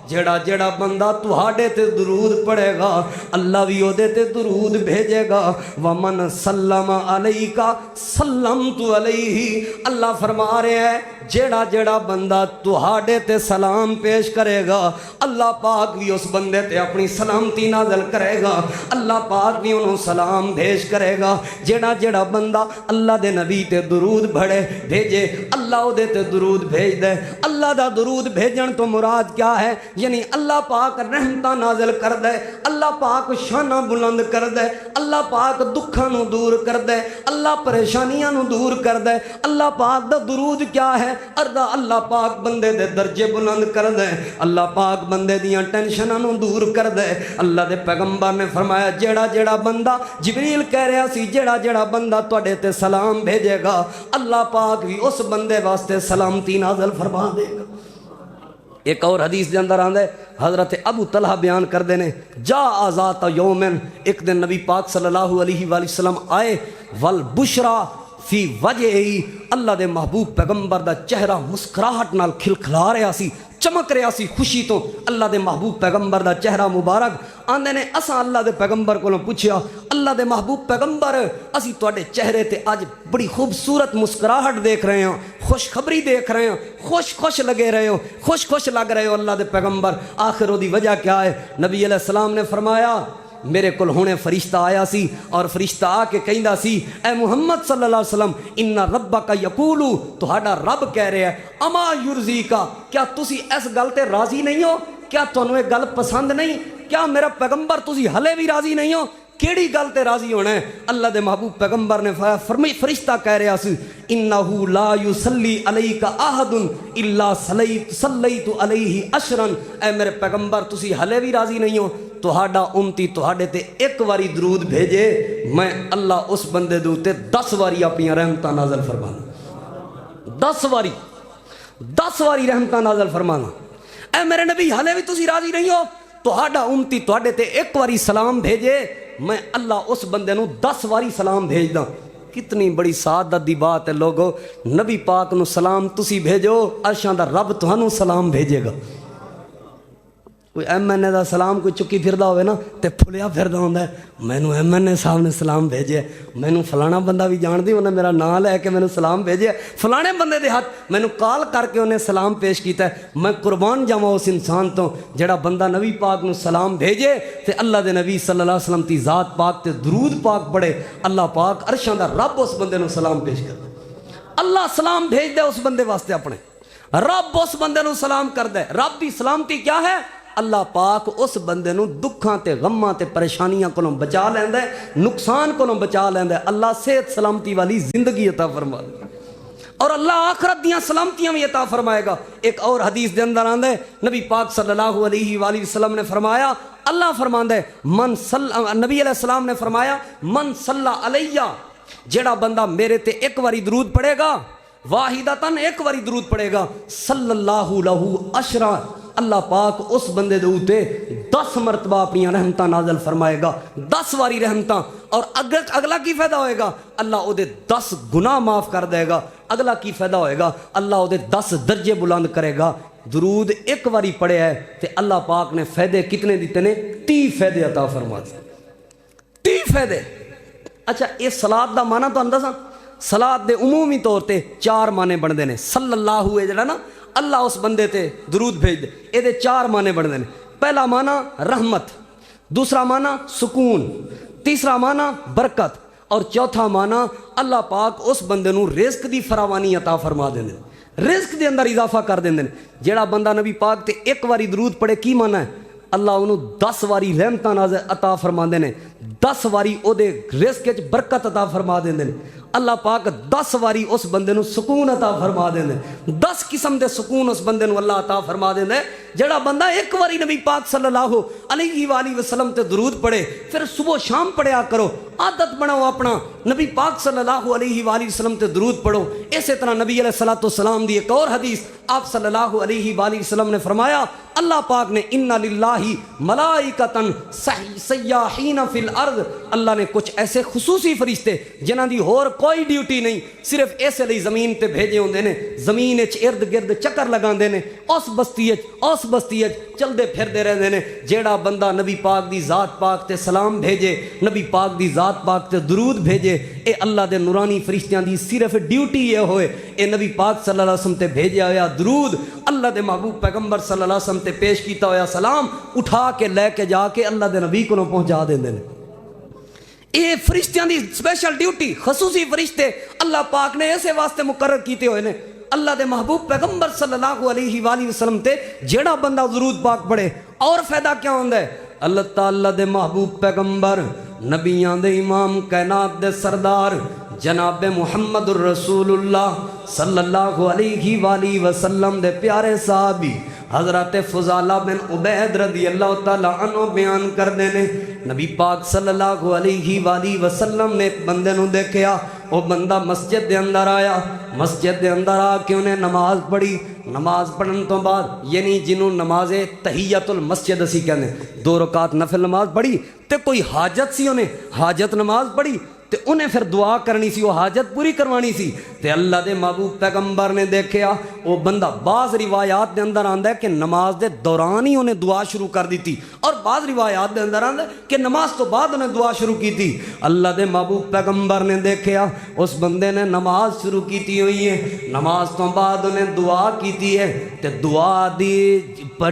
جڑا جڑا بندہ تہاڈے تے درود پڑھے گا اللہ بھی او دے تے درود بھیجے گا۔ ومن سلم علیک سلمت علیہ، اللہ فرما رہے ہیں جڑا جڑا بندہ تہاڈے تے سلام پیش کرے گا اللہ پاک بھی اس بندے تے اپنی سلامتی نازل کرے گا، اللہ پاک بھی انہوں سلام بھیج کرے گا۔ جڑا جڑا بندہ اللہ دے نبی تے درود بھڑے بھیجے اللہ او دے تے درود بھیج دے۔ اللہ دا درود بھیجن تو مراد کیا ہے؟ یعنی اللہ پاک رحمتہ نازل کر دے، اللہ پاک شانہ بلند کر دے، اللہ پاک دکھاں نو دور کر دے، اللہ پریشانیاں نو دور کر دے۔ اللہ پاک دا درود کیا ہے؟ اردا اللہ پاک بندے دے درجے بلند کر دے، اللہ پاک بندے دیاں ٹینشناں نو دور کر دے۔ اللہ دے پیغمبر نے فرمایا جڑا جڑا بندہ، جبریل کہہ رہا سی جڑا جڑا بندہ تواڈے تے سلام بھیجے گا اللہ پاک بھی اس بندے واسطے سلامتی نازل فرما دے گا۔ ایک اور حدیث دے اندر آندا ہے حضرت ابو طلحہ بیان کر دینے جا ذات یومن، ایک دن نبی پاک صلی اللہ علیہ وآلہ وسلم آئے والبشرا فی وجہی، اللہ دے محبوب پیغمبر دا چہرہ مسکراہٹ نال کھلکھلا رہا سی، چمک رہا سی خوشی تو اللہ دے محبوب پیغمبر دا چہرہ مبارک آندے نے اساں اللہ دے پیغمبر کو پوچھیا اللہ دے محبوب پیغمبر اسی تواڈے چہرے تے اج بڑی خوبصورت مسکراہٹ دیکھ رہے ہیں خوشخبری دیکھ رہے ہیں خوش لگے رہے ہو خوش لگ رہے ہو اللہ دے پیغمبر آخر دی وجہ کیا ہے نبی علیہ السلام نے فرمایا میرے کول ہونے فرشتہ آیا سی اور فرشتہ آ کے کہندا سی اے محمد صلی اللہ علیہ وسلم ان ربک یقول تہاڈا رب کہہ رہا ہے اما یرضیکا کیا تسی اس گل تے راضی نہیں ہو کیا تانوں یہ گل پسند نہیں کیا میرا پیغمبر تسی ہلے بھی راضی نہیں ہو کیڑی گل تے راضی ہونا ہے اللہ دے محبوب پیغمبر نے فرمایا فرشتہ کہہ رہا سی انہ لا یصلی علیک احد الا صلیت علیہ عشرا اے میرے پیغمبر تسی ہلے بھی راضی نہیں ہو تہاڈا امتی تہاڈے تے ایک واری درود بھیجے میں اللہ اس بندے دے اوتے 10 واری اپنی رحمتاں نازل فرمانا 10 واری رحمتاں نازل فرمانا اے میرے نبی ہلے بھی تسی راضی نہیں ہو تہاڈا امتی تہاڈے تے ایک واری سلام بھیجے میں اللہ اس بندے نو 10 واری سلام بھیج دا کتنی بڑی سعادت دی بات ہے لوگو نبی پاک نو سلام تسی بھیجو عرشاں دا رب تہانوں سلام بھیجے گا کوئی ایم این اے دا سلام کوئی چکی پھردا ہوئے نا تے پھلیا پھردا ہوندا ہے مینوں ایم این اے صاحب نے سلام بھیجے مینوں فلانا بندہ بھی جان دی انہیں میرا نام لے کے مینوں سلام بھیجے فلانے بندے دے ہاتھ مینوں کال کر کے انہیں سلام پیش کیتا ہے میں قربان جاواں اس انسان تو جڑا بندہ نبی پاک نو سلام بھیجے تے اللہ دے نبی صلی اللہ علیہ وسلم دی ذات پاک تے درود پاک پڑھے اللہ پاک عرشاں دا رب اس بندے نو سلام پیش کردا اللہ سلام بھیج دے اس بندے واسطے اپنے رب اس بندے نو سلام کر دے رب دی سلامتی کیا ہے اللہ پاک اس بندے نو دکھاں تے غماں تے پریشانیاں کو بچا لیندا ہے نقصان کو بچا لیندا ہے اللہ صحت سلامتی والی زندگی عطا فرما دے اور اللہ آخرت دیاں سلامتیاں بھی عطا فرمائے گا ایک اور حدیث دے اندر آندا ہے نبی پاک صلی اللہ علیہ وآلہ وسلم نے فرمایا اللہ فرماندا ہے نبی علیہ السلام نے فرمایا من صلی علیہ جڑا بندہ میرے تے ایک واری درود پڑھے گا واحدتاً ایک واری درود پڑھے گا صلی اللہ لہو عشرا اللہ پاک اس بندے دے اوتے 10 مرتبہ اپنی رحمتاں نازل فرمائے گا 10 واری رحمتاں اور اگلا کی فائدہ ہوئے گا اللہ او دے 10 گناہ معاف کر دے گا اگلا کی فائدہ ہوئے گا اللہ او دے 10 درجے بلند کرے گا درود ایک واری پڑھے ہے تے اللہ پاک نے فائدے کتنے دیتے نے 30 فائدے عطا فرما دے 30 فائدے اچھا یہ صلاۃ دا معنی تو اندازہ صلاۃ دے عمومی طور تے 4 معنی بندے نے صلی اللہ ہوئے جڑا نا اللہ اس بندے تے درود بھیج دے اے دے 4 معنی بندے نے پہلا معنی رحمت دوسرا معنی سکون تیسرا معنی برکت اور چوتھا معنی اللہ پاک اس بندے نو رزق دی فراوانی عطا فرما دے رزق دے اندر اضافہ کر دے جیڑا بندہ نبی پاک تے ایک واری درود پڑھے کی معنی ہے اللہ انہوں 10 واری رحمتاں نازل عطا فرما دینے 10 واری او دے رزق وچ برکت عطا فرما دینے اللہ پاک 10 واری اس بندے نو سکون عطا فرما دینے 10 قسم دے سکون اس بندے نو اللہ عطا فرما دینے جڑا بندہ ایک واری نبی پاک صلی اللہ علیہ وآلہ وسلم تے درود پڑھے پھر صبح شام پڑھیا کرو عادت بناؤ اپنا نبی پاک صلی اللہ علیہ وآلہ وسلم تے درود پڑھو اسی طرح نبی علیہ السلام دی ایک اور حدیث آپ صلی اللہ علیہ وآلہ وسلم نے فرمایا اللہ پاک نے ان للہ ملائکتن سیاحین فی الارض اللہ نے کچھ ایسے خصوصی فرشتے جنہاں دی ہور کوئی ڈیوٹی نہیں صرف ایسے لئی زمین تے بھیجے ہوندے نے زمین وچ ارد گرد چکر لگاندے نے اس بستی وچ چلدے پھردے رہندے نے جیڑا بندہ نبی پاک دی ذات پاک تے سلام بھیجے نبی پاک دی ذات پاک تے درود بھیجے اے اللہ دے نورانی فرشتیاں دی صرف ڈیوٹی یہ ہوئے اے نبی پاک صلی اللہ علیہ وسلم تے بھیجیا ہویا درود اللہ دے محبوب پیغمبر صلی اللہ علیہ وسلم تے پیش کیتا ہویا سلام اٹھا کے لے کے جا کے اللہ دے نبی کو پہنچا دیندے نے اے فرشتیاں دی سپیشل ڈیوٹی خصوصی فرشتے اللہ پاک نے ایسے واسطے مقرر کیتے ہوئے نے اللہ دے محبوب پیغمبر صلی اللہ علیہ وآلہ وسلم تے جیڑا بندہ درود پاک پڑھے اور فائدہ کیا ہوندہ ہے اللہ تعالیٰ دے محبوب پیغمبر نبیاں دے امام کائنات دے سردار جناب محمد الرسول اللہ صلی اللہ علیہ وآلہ وسلم دے پیارے صحابی حضرت فضالہ بن عبید رضی اللہ تعالیٰ عنہ بیان کر دینے نبی پاک صلی اللہ علیہ وآلہ وسلم نے ایک بندے نو دیکھیا وہ بندہ مسجد دے اندر آیا مسجد دے اندر آ کے انہیں نماز پڑھی نماز پڑھن تو بعد یعنی جنہوں نماز تحیت المسجد اسی کہنے 2 رکعت نفل نماز پڑھی تے کوئی حاجت سی انہیں حاجت نماز پڑھی تے انہیں پھر دعا کرنی سی، وہ حاجت پوری کروانی سی، تے اللہ دے محبوب پیغمبر نے دیکھیا وہ بندہ، بعض روایات دے اندر آندا ہے کہ نماز دے دوران ہی انہیں دعا شروع کر دیتی، اور بعض روایات دے اندر آندا ہے کہ نماز تو بعد انہیں دعا شروع کی تھی۔ اللہ دے محبوب پیغمبر نے دیکھیا اس بندے نے نماز شروع کیتی ہوئی ہے، نماز تو بعد انہیں دعا کیتی ہے، تے دعا دی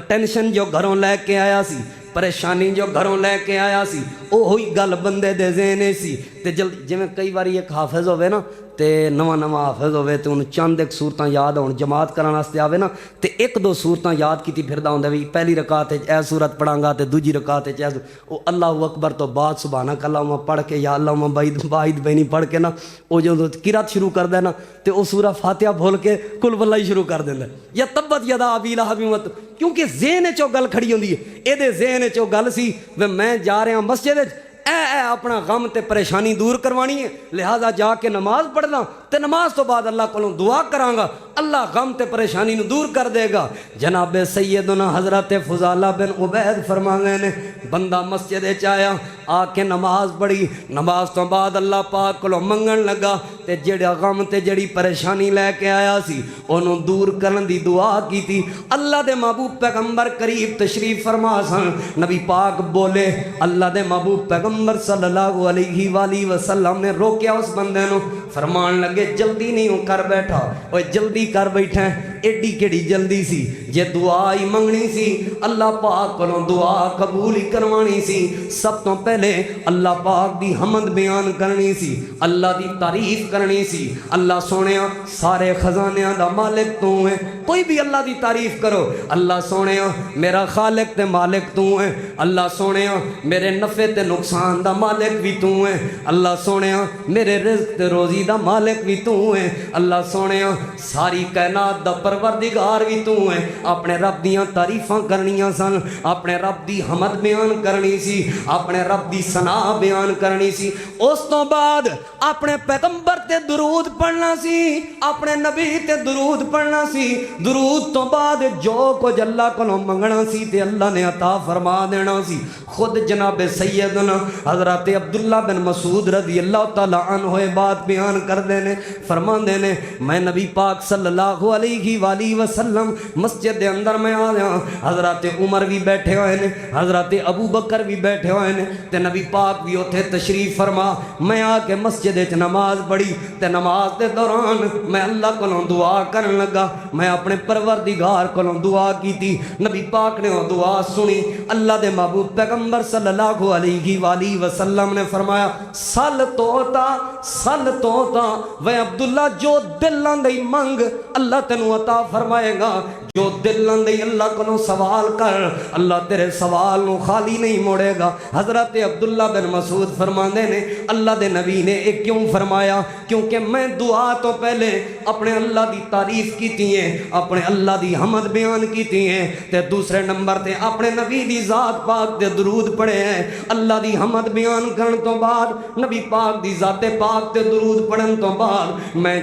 ٹینشن جو گھروں لے کے آیا سی، پریشانی جو گھروں لے کے آیا سی، او ہوئی گل بندے دے ذہن سی، تے جلدی جی میں کئی باری ایک حافظ ہوئے نا، تے نواں حافظ ہوئے تے انہوں چند ایک صورتاں یاد ہون، جماعت کرانا واسطے آوے نا، تے ایک دو صورتاں یاد کیتی پھردا ہوندا وی پہلی رکعت وچ اے صورت پڑھاں گا تے دوجی رکعت وچ او اللہ اکبر تو بعد سبحانک اللہم پڑھ کے یا اللہم باعد بینی پڑھ کے نا، او جدوں قرات شروع کردا ہے نا تے او سورہ فاتحہ بھول کے کل واللہ شروع کر دیندا یا تبت یدا ابی لہب وت، کیونکہ ذہن وچ او گل کھڑی ہوندی ہے، اے دے ذہن وچ او گل سی وے میں جا رہا مسجد وچ اے اپنا غم تے پریشانی دور کروانی ہے، لہذا جا کے نماز پڑھنا تے نماز تو بعد اللہ کو دعا کراں گا، اللہ غم تے پریشانی نو دور کر دے گا۔ جناب سیدنا حضرت فضالہ بن عبید فرمانے نے بندہ مسجد وچ آیا، آ کے نماز پڑھی، نماز تو بعد اللہ پاک کو منگن لگا تے جڑا غم تے جڑی پریشانی لے کے آیا سی اونوں دور کرن دی دعا کیتی۔ اللہ دے محبوب پیغمبر قریب تشریف فرما سن، نبی پاک بولے، اللہ دے محبوب پیغمبر صلی اللہ علیہ وآلہ وسلم نے روکیا اس بندے نو، فرمان لگے جلدی نہیں کر بیٹھا، اوے جلدی کر بیٹھا ایڈی کیڑی جلدی سی، جے دعا ہی منگنی سی اللہ پاک کو دعا قبول ہی کروانی سی، سب تو پہلے اللہ پاک دی حمد بیان کرنی سی، اللہ دی تعریف کرنی سی، اللہ سونیا سارے خزانیاں دا مالک تو ہے، کوئی بھی اللہ دی تعریف کرو، اللہ سونیا میرا خالق تے مالک تو ہے، اللہ سونیا میرے نفع تے نقصان دا مالک بھی تو ہے، اللہ سونیا میرے رزق تے روزی دا مالک بھی تو ہے، اللہ سونیا ساری کائنات دا پروردگار بھی تو ہے۔ اپنے رب دیاں تعریفاں کرنیاں سن، اپنے رب دی حمد بیان کرنی سی، اپنے رب دی ثنا بیان کرنی سی، اس تو بعد اپنے پیغمبر تے درود پڑھنا سی، اپنے نبی تے درود پڑھنا سی، درود تو بعد جو کچھ اللہ کو منگنا سی تے اللہ نے عطا فرما دینا سی۔ خود جناب سیدنا حضرت عبداللہ بن مسعود رضی اللہ تعالیٰ عنہ بات بیان کر دینے، فرمان دینے میں نبی پاک صلی اللہ علیہ وآلہ وسلم مسجد دے اندر میں آیا، حضرت عمر بھی بیٹھے ہوئے نے، حضرت ابو بکر بھی بیٹھے ہوئے نے، تے نبی پاک بھی اتھے تشریف فرما، میں آ کے مسجد وچ نماز پڑھی تے نماز دے دوران میں اللہ کو دعا کرن لگا، میں اپنے پروردگار کو دعا کی تھی، نبی پاک نے وہ دعا سنی، اللہ دے محبوب پیغمبر صلی اللہ علیہ وآلہ وسلم نے فرمایا سل توتا وے عبداللہ جو دل لندی منگ اللہ تینوں عطا فرمائے گا، جو دل لندی اللہ کو سوال کر اللہ تیرے سوال نو خالی نہیں موڑے گا۔ حضرت عبداللہ بن مسعود فرماندے نے اللہ دے نبی نے ایک کیوں فرمایا، کیونکہ میں دعا تو پہلے اپنے اللہ دی تعریف کیتی ہے، اپنے اللہ دی حمد بیان کیتی ہے، تے دوسرے نمبر تے اپنے نبی دی ذات پاک دے درود پڑھے ہیں، اللہ دی حمد بیان کرن تو بعد نبی پاک دی ذات پاک تے درود پڑھن تو بعد میں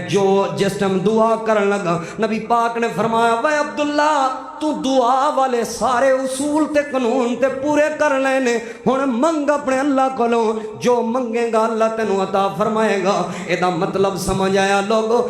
جس ٹائم دعا کرن لگا نبی پاک نے فرمایا وے عبداللہ تو دعا والے سارے اصول تے قانون تے پورے کر لینے، ہن منگ اپنے اللہ کو، جو منگے گا اللہ تینوں عطا فرمائے گا۔ اے دا مطلب سمجھ آیا لوگو،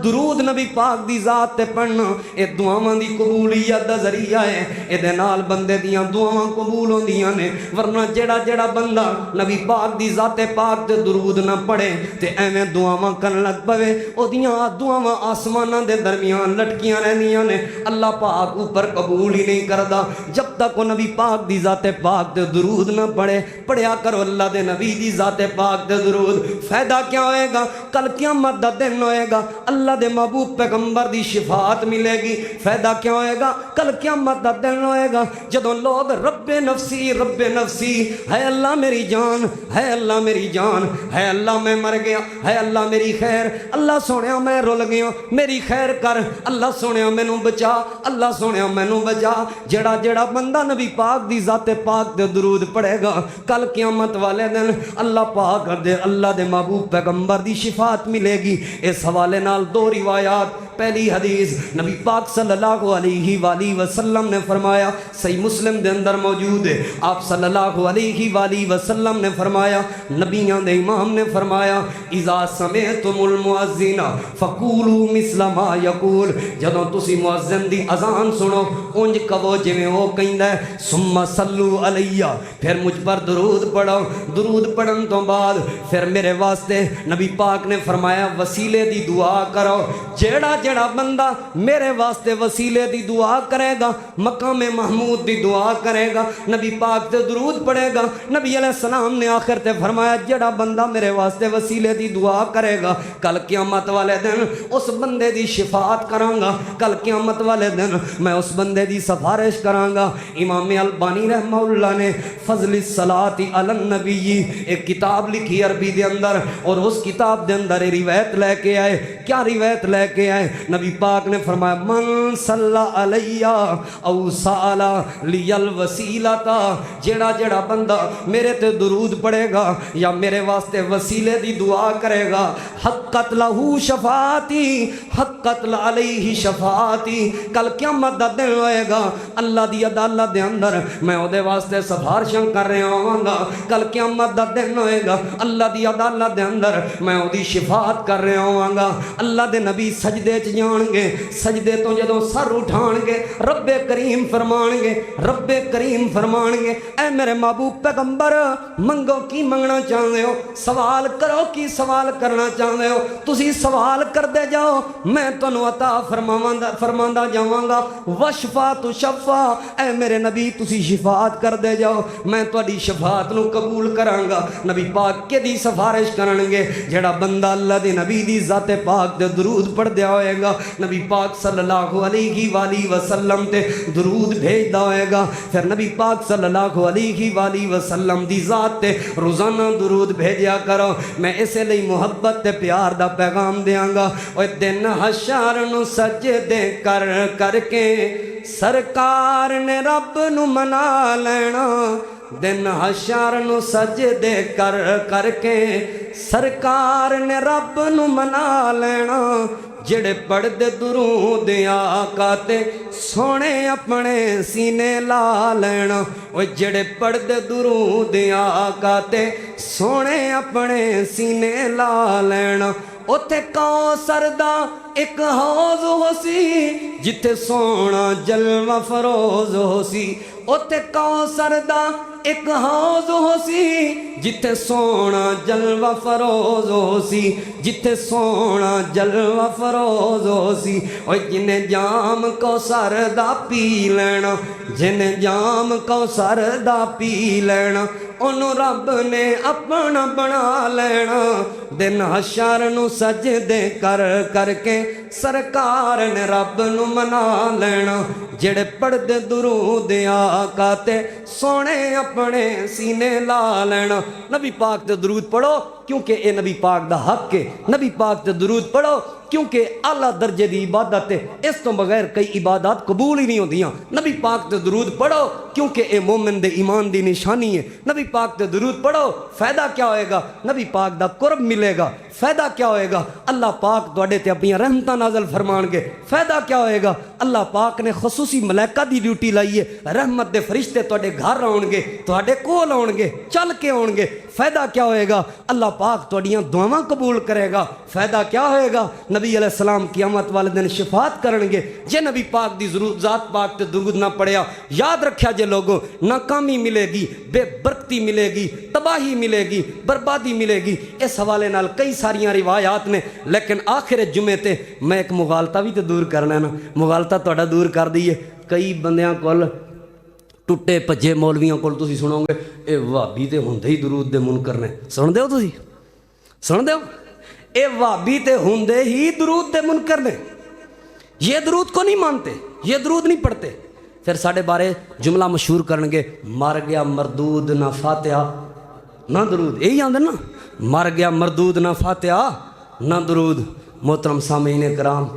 درود نبی پاک دی ذات تے پڑھنا اے دعاواں دی قبولیت دا ذریعہ ہے، اے دے نال بندے دیاں دعاواں قبول ہوندیاں نے، ورنہ جڑا بندہ نبی پاک دی ذات پاک تے درود نہ پڑھے تے ایویں دعاواں کرن لگ پوے، او دیاں دعاواں آسماناں دے درمیان لٹکیاں رہندیاں نے، اللہ پاک اوپر قبول ہی نہیں کردا جب تک وہ نبی پاک دی ذات پاک تے درود نہ پڑھے۔ پڑھیا کرو اللہ دے نبی دی ذات پاک تے درود، فائدہ کیا ہوئے گا؟ کل قیامت دا دن ہوئے گا، اللہ دے محبوب پیغمبر دی شفاعت ملے گی، فائدہ کیا ہوئے گا؟ کل قیامت دا دن ہوئے گا جدوں لوگ رب نفسی ہے اللہ میری جان، ہے اللہ میری جان، ہے اللہ میں مر گیا، ہے اللہ میری خیر، اللہ سونیا میں رول گیا میری خیر کر، اللہ سونیا مینوں بچا، اللہ سونیا مینوں بچا۔ جڑا بندہ نبی پاک دی ذات پاک دے درود پڑھے گا کل قیامت والے دن اللہ پاک دے اللہ دے محبوب پیغمبر دی شفاعت ملے گی۔ اس حوالے نال دو روایات پہلی حدیث نبی پاک صلی اللہ علیہ وآلہ وسلم نے فرمایا، صحیح مسلم دے اندر موجود ہے، آپ صلی اللہ علیہ وآلہ وسلم نے فرمایا، نبیان دے امام نے فرمایا، اذا سمعتم المؤذن فقولوا مثل ما یقول، جدوں تسی مؤذن دی اذان سنو انج کہو جویں او کہندا ہے، ثم صلوا علیہ، پھر مجھ پر درود پڑھو، درود پڑھن تو بعد پھر میرے واسطے نبی پاک نے فرمایا وسیلے دی دعا کرو، جیڑا جیڑا بندہ میرے واسطے وسیلے دی دعا کرے گا، مقام محمود دی دعا کرے گا، نبی پاک تے درود پڑھے گا، نبی علیہ السلام نے آخر تے فرمایا جیڑا بندہ میرے واسطے وسیلے دی دعا کرے گا، کل قیامت والے دن اس بندے دی شفاعت کروں گا، کل قیامت والے دن میں اس بندے دی سفارش کراں گا۔ امام البانی رحمہ اللہ نے فضل الصلاۃ علی النبی ایک کتاب لکھی عربی دے اندر، اور اس کتاب دے اندر روایت لے کے آئے، کیا روایت لے کے آئے؟ نبی پاک نے فرمایا من صلی علیہ او سال لی الوسیلۃ، جیڑا جیڑا بندہ میرے تے درود پڑھے گا یا میرے واسطے وسیلے دی دعا کرے گا، حقت لہو شفاعتی، حقت علیہ شفاعتی، کل قیامت دا دن ہوئے گا اللہ دی عدالت دے اندر میں او دے واسطے سفارشاں کر رہا ہوں گا، کل قیامت دا دن ہوئے گا اللہ دی عدالت دے اندر میں او دی شفاعت کر رہا ہوں گا۔ اللہ دے نبی سجدے چ جان گے، سجدے تو جدوں سر اٹھان گے رب کریم فرمان گے، رب کریم فرمان گے اے میرے محبوب پیغمبر منگو کی منگنا چاہتے ہو، سوال کرو کی سوال کرنا چاہتے ہو، تسی سوال کر دے جاؤ میں تنو عطا فرماندا جاواں گا، وشفا تو شفا، اے میرے نبی تسی شفاعت کر دے جاؤ میں تہاڈی شفاعت نو قبول کراں گا۔ نبی پاک کے دی سفارش کرن گے، جڑا بندہ اللہ دے نبی دی ذات پاک دے درود پڑھ دیا ہوئے گا، نبی پاک صلی اللہ علیہ وآلہ وسلم تے درود بھیجدا ہوئے گا، پھر نبی پاک صلی اللہ علیہ وآلہ وسلم دی ذات تے روزانہ درود بھیجیا کرو۔ میں اسے لئی محبت تے پیار دا پیغام دیاں گا، اوے دن حشر نو سجدے کر کر کے سرکار نے رب نو منا لینا، دن حشر نو سجدے کر کر کے سرکار نے رب نو منا لینا، جڑے پڑھ دے درود آقا تے سونے اپنے سینے لا لینا، وہ جڑے پڑھ دے درود آقا تے سونے اپنے سینے لا لینا، اوتھے کوثر دا ایک حوض ہو سی جتھے سونا جلوہ فروز ہو سی، اوتھے کوثر دا ایک حوض ہو سی جتھے سونا جلوہ فروز ہو سی، جتھے سونا جلوہ فروز ہو سی، اوہ جنہیں جام کوثر دا پی لینا، جنہیں جام کوثر دا پی لینا، انہوں رب نے اپنا بنا لینا، دن حشر نو سجدے کر کر کے سرکار نے رب نو منا لینا، جڑے پڑھ دے درود آقا تے سونے اپنے سینے لا لینا۔ نبی پاک تے درود پڑھو کیونکہ اے نبی پاک دا حق ہے، نبی پاک تے درود پڑھو کیونکہ اعلیٰ درجے دی عبادت ہے، اس تو بغیر کئی عبادات قبول ہی نہیں ہوندیاں۔ نبی پاک تے درود پڑھو کیونکہ اے مومن دے ایمان دی نشانی ہے، نبی پاک تے درود پڑھو، فائدہ کیا ہوئے گا؟ نبی پاک دا قرب ملے گا، فائدہ کیا ہوئے گا؟ اللہ پاک تواڈے تے اپنی رحمتاں نازل فرمان گے، فائدہ کیا ہوئے گا؟ اللہ پاک نے خصوصی ملائکہ دی ڈیوٹی لائی ہے، رحمت دے فرشتے تواڈے گھر آؤن گے، تواڈے کول آؤن گے، چل کے آؤن گے، فائدہ کیا ہوئے گا؟ اللہ پاک تواڈیاں دعاواں قبول کرے گا، فائدہ کیا ہوئے گا؟ نبی علیہ السلام قیامت والے دن شفاعت کرن گے، جے نبی پاک دی ذات پاک تے درود نہ پڑھیا، یاد رکھیا جے لوگوں، ناکامی ملے گی، بے برکتی ملے گی، تباہی ملے گی، بربادی ملے گی۔ اس حوالے نال کئی ساریاں روایات نے، لیکن آخر جمعے تے میں ایک مغالطہ بھی تے دور کرنا نا، مغالطہ تہاڈا دور کر دئیے۔ کئی بندیاں کول ٹوٹے پجے مولویاں کول تسی سنو گے اے وہابی تے ہوندے ہی درود دے منکر نے، سن دے ہو تسی؟ سن دے ہو؟ اے وہابی تے ہوندے ہی درود دے منکر نے، یہ درود کو نہیں مانتے، یہ درود نہیں پڑھتے۔ پھر ساڑھے بارے جملہ مشہور کرنگے، مر گیا مردود نہ فاتحہ نہ درود، یہی آندے نا، مر گیا مردود نہ فاتحہ نہ درود۔ محترم سامعین کرام،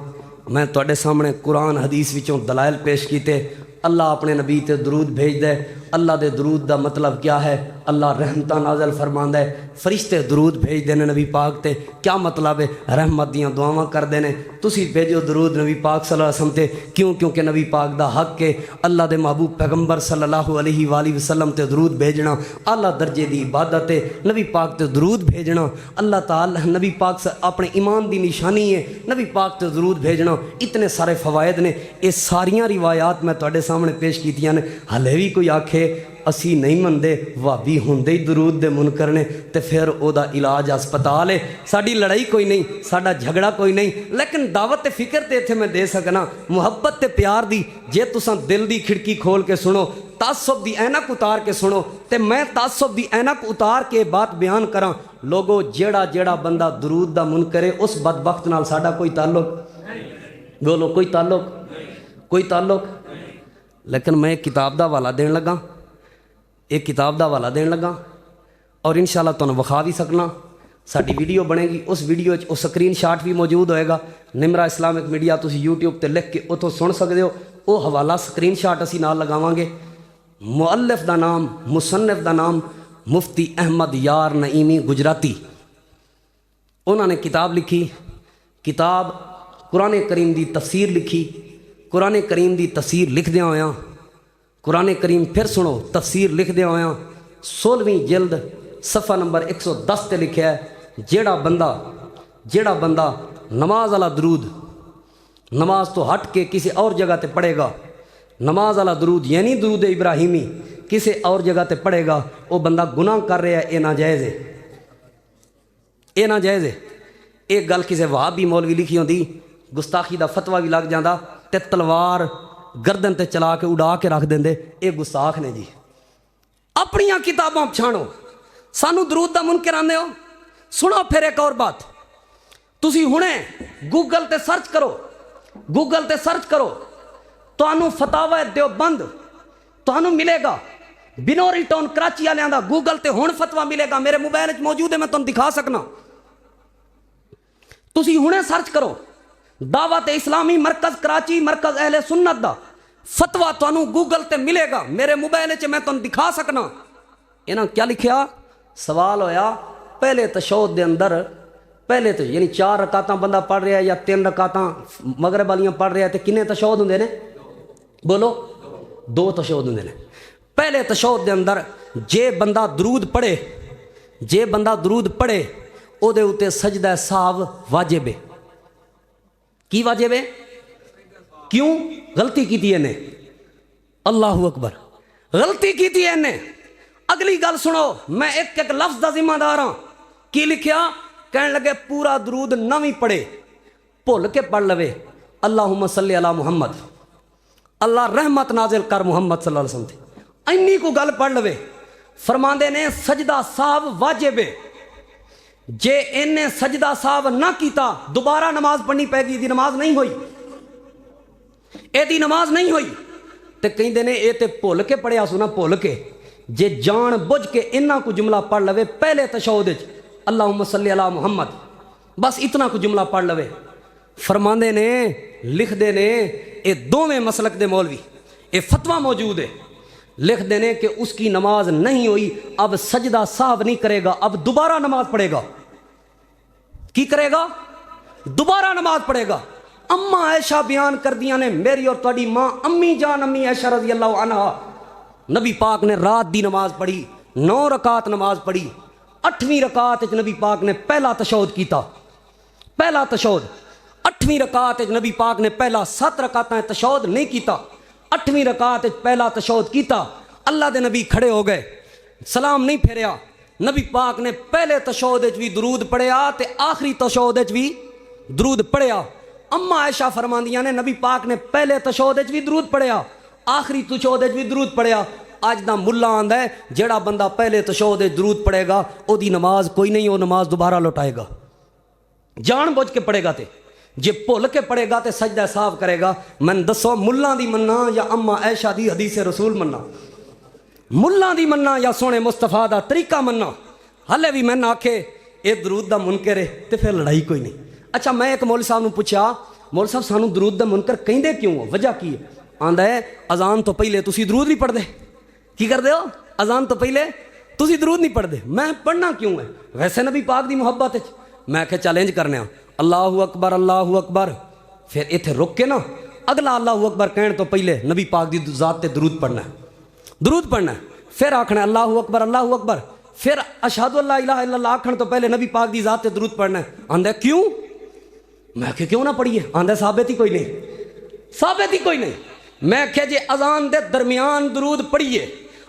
میں تواڈے سامنے قرآن حدیث وچوں دلائل پیش کیتے، اللہ اپنے نبی تے درود بھیج دے۔ اللہ دے درود دا مطلب کیا ہے؟ اللہ رحمتہ نازل فرماندا ہے فرشتے درود بھیج دینے نبی پاک تے کیا مطلب ہے رحمت دیاں دعاواں کر دینے تسی بھیجو درود نبی پاک صلی اللہ علیہ وسلم تے کیونکہ نبی پاک دا حق کے اللہ دے محبوب پیغمبر صلی اللہ علیہ وآلہ وسلم تے درود بھیجنا اعلیٰ درجے دی عبادت ہے نبی پاک تے درود بھیجنا اللہ تعالی نبی پاک سے اپنے ایمان دی نشانی ہے نبی پاک تے درود بھیجنا اتنے سارے فوائد نے یہ ساریاں روایات میں تواڈے سامنے پیش کیتیاں نے ہلے بھی کوئی آکھے اسی نہیں مندے وابی ہوندے ہی درود دے منکر نے تے پھر او دا علاج ہسپتال ہے ساڈی لڑائی کوئی نہیں ساڈا جھگڑا کوئی نہیں لیکن دعوت فکر تے اتھے میں دے سکنا محبت تے پیار دی جے تساں دل دی کھڑکی کھول کے سنو تعصب دی اینک اتار کے سنو تے میں تعصب دی اینک اتار کے بات بیان کراں لوگو جیڑا بندہ درود دا منکر ہے اس بدبخت نال ساڈا کوئی تعلق بولو کوئی تعلق لیکن میں ایک کتاب دا حوالہ دین لگا اور انشاءاللہ تمہیں وکھا بھی سکنا ساری ویڈیو بنے گی اس ویڈیو وہ سکرین شاٹ بھی موجود ہوئے گا نمرا اسلامک میڈیا تسی یوٹیوب تے لکھ کے اتوں سن سکتے ہو وہ حوالہ سکرین شاٹ اسی نال لگاواں گے مؤلف دا نام مصنف دا نام مفتی احمد یار نعیمی گجراتی انہوں نے کتاب لکھی کتاب قرآن کریم دی تفسیر لکھی قرآن کریم دی تفسیر لکھ دیا ہویا قرآن کریم پھر سنو تفسیر لکھ دیا ہویا 16ویں جلد صفحہ نمبر 110 تے لکھیا ہے جیڑا بندہ نماز والا درود نماز تو ہٹ کے کسی اور جگہ تے پڑھے گا نماز والا درود یعنی درود ابراہیمی کسی اور جگہ تے پڑھے گا وہ بندہ گناہ کر رہا ہے یہ ناجائز ہے ایک گل کسی وہابی مولوی لکھی ہوندی گستاخی دا فتویٰ بھی لگ جاندہ تے تلوار گردن تے چلا کے اڑا کے رکھ دیندے اے گستاخ نے جی اپنیاں کتاباں چھاڑو سانو درود دا منکر آندے ہو سنو پھر ایک اور بات تسی ہنے گوگل تے سرچ کرو تو انو فتاوی دیوبند تو انو ملے گا بنوری ٹاؤن کراچی والے دا گوگل تے ہن فتویٰ ملے گا میرے موبائل وچ موجود ہے میں تم دکھا سکنا تسی ہنے سرچ کرو دعوت اسلامی مرکز کراچی مرکز اہل سنت دا فتویٰ تو انو گوگل تے ملے گا میرے موبائل وچ میں تم دکھا سکنا انہاں کیا لکھیا سوال ہویا پہلے تشہد دے اندر پہلے تو یعنی 4 رکعتاں بندہ پڑھ رہا ہے یا 3 رکعتاں مغرب والیاں پڑھ رہا ہے تے کنے تشہد ہوندے نے بولو 2 تشہد ہوندے نے پہلے تشہد دے اندر جے بندہ درود پڑھے او دے اوتے سجدہ سہو واجب ہے کی واجب ہے کیوں غلطی کیتی ہے نے اللہ اکبر غلطی کیتی ہے نے اگلی گل سنو میں ایک لفظ دا ذمہ دار ہاں کی لکھیا کہنے لگے پورا درود نویں پڑھے بھول کے پڑھ لوے اللہم صلی علی محمد اللہ رحمت نازل کر محمد صلی اللہ علیہ وسلم اینی کو گل پڑھ لوے فرماندے نے سجدہ سہو واجب ہے جے انہیں سجدہ سہو نہ کیتا دوبارہ نماز پڑھنی پے گی دی نماز نہیں ہوئی تے کہیں دینے اے تے بھول کے پڑھیا سنا بھول کے جے جان بجھ کے انہاں کو جملہ پڑھ لوے پہلے تشہد وچ اللہم صلی علی محمد بس اتنا کو جملہ پڑھ لوے فرماندے نے لکھ دے نے اے دوویں مسلک دے مولوی اے فتویٰ موجود ہے لکھ دینے کہ اس کی نماز نہیں ہوئی اب سجدہ سہو نہیں کرے گا اب دوبارہ نماز پڑھے گا کی کرے گا دوبارہ نماز پڑھے گا اماں عائشہ بیان کر دیا نے میری اور تواڈی ماں امی جان امی عائشہ رضی اللہ عنہ نبی پاک نے رات دی نماز پڑھی 9 رکعت نماز پڑھی 8ویں رکعت نبی پاک نے پہلا تشہد کیتا پہلا تشہد 8ویں رکعت نبی پاک نے پہلا 7 رکعتیں تشہد نہیں کیتا 8ویں رکعت پہلا تشہد کیتا اللہ دے نبی کھڑے ہو گئے سلام نہیں پھیریا نبی پاک نے پہلے تشہد وچ بھی درود پڑھیا تے آخری تشہد وچ بھی درود پڑھیا اما عائشہ فرماندیاں نے نبی پاک نے پہلے تشہد وچ بھی درود پڑھیا آخری تشہد وچ بھی درود پڑھیا اج دا ملا آندا ہے جیڑا بندہ پہلے تشہد وچ درود پڑھے گا او دی نماز کوئی نہیں وہ نماز دوبارہ لوٹائے گا جان بوجھ کے پڑھے گا تے جے بھول کے پڑھے گا تے سجدہ صاف کرے گا میں دسو ملہ دی مننا یا اما عائشہ دی حدیث رسول مننا ملہ دی مننا یا سونے مصطفیٰ دا طریقہ مننا ہلے بھی میں نہ آکھے اے درود دا منکر ہے تے پھر لڑائی کوئی نہیں اچھا میں ایک مولوی صاحب نے پوچھا مولوی صاحب سانو درود دا منکر کہندے کیوں ہو وجہ کی ہے آندا ہے اذان تو پہلے تسی درود نہیں پڑھ دے کی کر دے ہو اذان تو پہلے تسی درود نہیں پڑھتے، میں پڑھنا کیوں ہے؟ ویسے نبی پاک دی محبت ہے۔ میں کہ چیلنج کرنے اللہ اکبر اللہ اکبر، پھر اتنے رک کے نا اگلا اللہ اکبر کہنے تو پہلے نبی پاک دی ذات تے درود پڑھنا ہے، درود پڑھنا ہے، پھر آکھنا اللہ اکبر اللہ اکبر، پھر اشہد اللہ الہ الا اللہ آکھن تو پہلے نبی پاک دی ذات تے درود پڑھنا ہے۔ آندہ کیوں؟ میں کہ کیوں نہ پڑھیے؟ آندہ ثابت ہی کوئی نہیں، ثابت ہی کوئی نہیں۔ میں کہ جے اذان دے درمیان درود پڑھیے،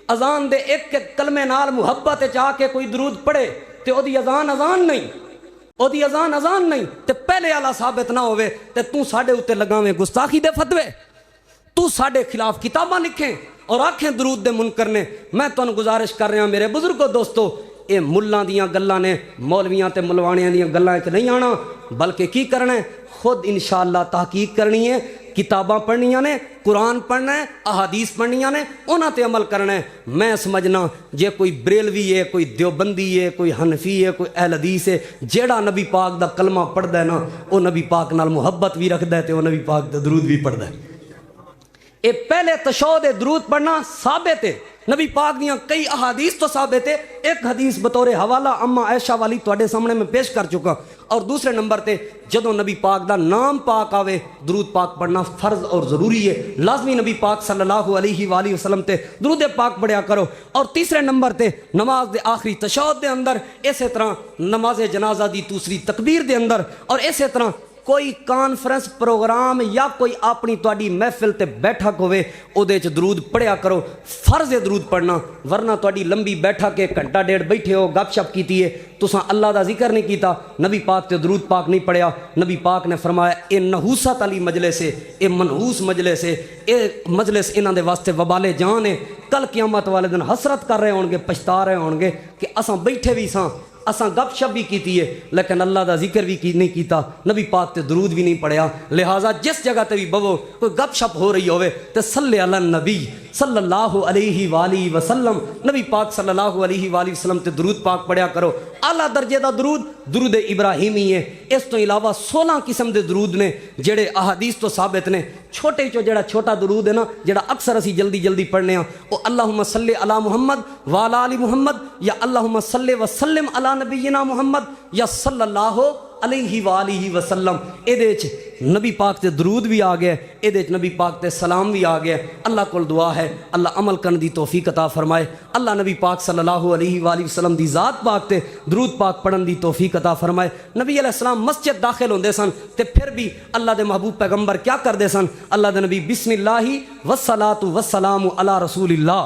اذان دے ایک کلمے نال محبت چاہ کے کوئی درود پڑھے تے او دی اذان اذان نہیں، او دی اذان اذان نہیں، تے پہلے والا ثابت نہ ہوئے تے تو ساڑھے اتے لگاویں گستاخی دے فتوے، تو ساڑھے خلاف کتاباں لکھیں اور آنکھیں درود دے منکر نے۔ میں تو گزارش کر رہا ہوں میرے بزرگوں دوستو، اے ملہ دیاں گلاں نے، مولویاں تے ملوانیاں دیاں گلاں ایک نہیں آنا، بلکہ کی کرنا ہے؟ خود انشاءاللہ تحقیق کرنی ہے، کتاباں پڑھنیاں نے، قرآن پڑھنا ہے، احادیث پڑھنیاں نے، انہاں تے عمل کرنا ہے۔ میں سمجھنا جے کوئی بریلوی ہے، کوئی دیوبندی ہے، کوئی حنفی ہے، کوئی اہل حدیث ہے، جیڑا نبی پاک دا کلمہ پڑھدا ہے نا، وہ نبی پاک نال محبت بھی رکھدا ہے تے وہ نبی پاک دا درود بھی پڑھدا ہے۔ اے پہلے تشہد درود پڑھنا ثابت ہے، نبی پاک دیاں کئی احادیث تو ثابت ہے۔ ایک حدیث بطور حوالہ اما عائشہ والی تواڈے سامنے میں پیش کر چکا، اور دوسرے نمبر تے جدوں نبی پاک دا نام پاک آوے درود پاک پڑھنا فرض اور ضروری ہے، لازمی نبی پاک صلی اللہ علیہ وآلہ وسلم تے درود پاک پڑھیا کرو۔ اور تیسرے نمبر تے نماز دے آخری تشہد دے اندر، اسی طرح نماز جنازہ دی دوسری تکبیر دے اندر، اور اسی طرح کوئی کانفرنس پروگرام یا کوئی اپنی تواڈی محفل تے بیٹھک ہوئے او دے چ درود پڑھیا کرو، فرض ہے درود پڑھنا، ورنہ تواڈی لمبی بیٹھک کے گھنٹہ ڈیڑھ بیٹھے ہو گپ شپ کیتی ہے، تساں اللہ دا ذکر نہیں کیتا، نبی پاک تے درود پاک نہیں پڑھیا۔ نبی پاک نے فرمایا اے نحوست علی مجلس ہے، اے منحوس مجلس ہے، اے مجلس انہاں دے واسطے وبال جان ہے، کل قیامت والے دن حسرت کر رہے ہون گے، پچھتا رہے ہون گے کہ اساں بیٹھے بھی ساں، اساں گپ شپ بھی کیتی ہے، لیکن اللہ دا ذکر بھی نہیں کیتا، نبی پاک تے درود بھی نہیں پڑھیا۔ لہٰذا جس جگہ تے بھی بہو کوئی گپ شپ ہو رہی ہوئے تے صلی علی النبی صلی اللہ علیہ وآلہ وسلم، نبی پاک صلی اللہ علیہ وآلہ وسلم تے درود پاک پڑھیا کرو۔ اعلیٰ درجے دا درود درود ابراہیمی ہے، اس تو علاوہ 16 قسم دے درود نے جڑے احادیث تو ثابت نے۔ چھوٹے چو جڑا چھوٹا درود ہے نا، جڑا اکثر اسی جلدی جلدی پڑھنے ہیں، وہ اللہم صلی علی محمد وعلی آل محمد، یا اللہم صلی وسلم علی نبینا محمد، یا صلی اللہ علیہ وآلہ وسلم۔ اے دے چ نبی پاک تے درود بھی آ گیا، اے دے چ نبی پاک تے سلام بھی آ گیا۔ اللہ کول دعا ہے اللہ عمل کرنے دی توفیق عطا فرمائے، اللہ نبی پاک صلی اللہ علیہ وآلہ وسلم دی ذات پاک تے درود پاک پڑھن دی توفیق عطا فرمائے۔ نبی علیہ السلام مسجد داخل ہوندے سن تے پھر بھی اللہ دے محبوب پیغمبر کیا کردے سن؟ اللہ دے نبی بسم اللہ والصلاۃ والسلام علی رسول اللہ،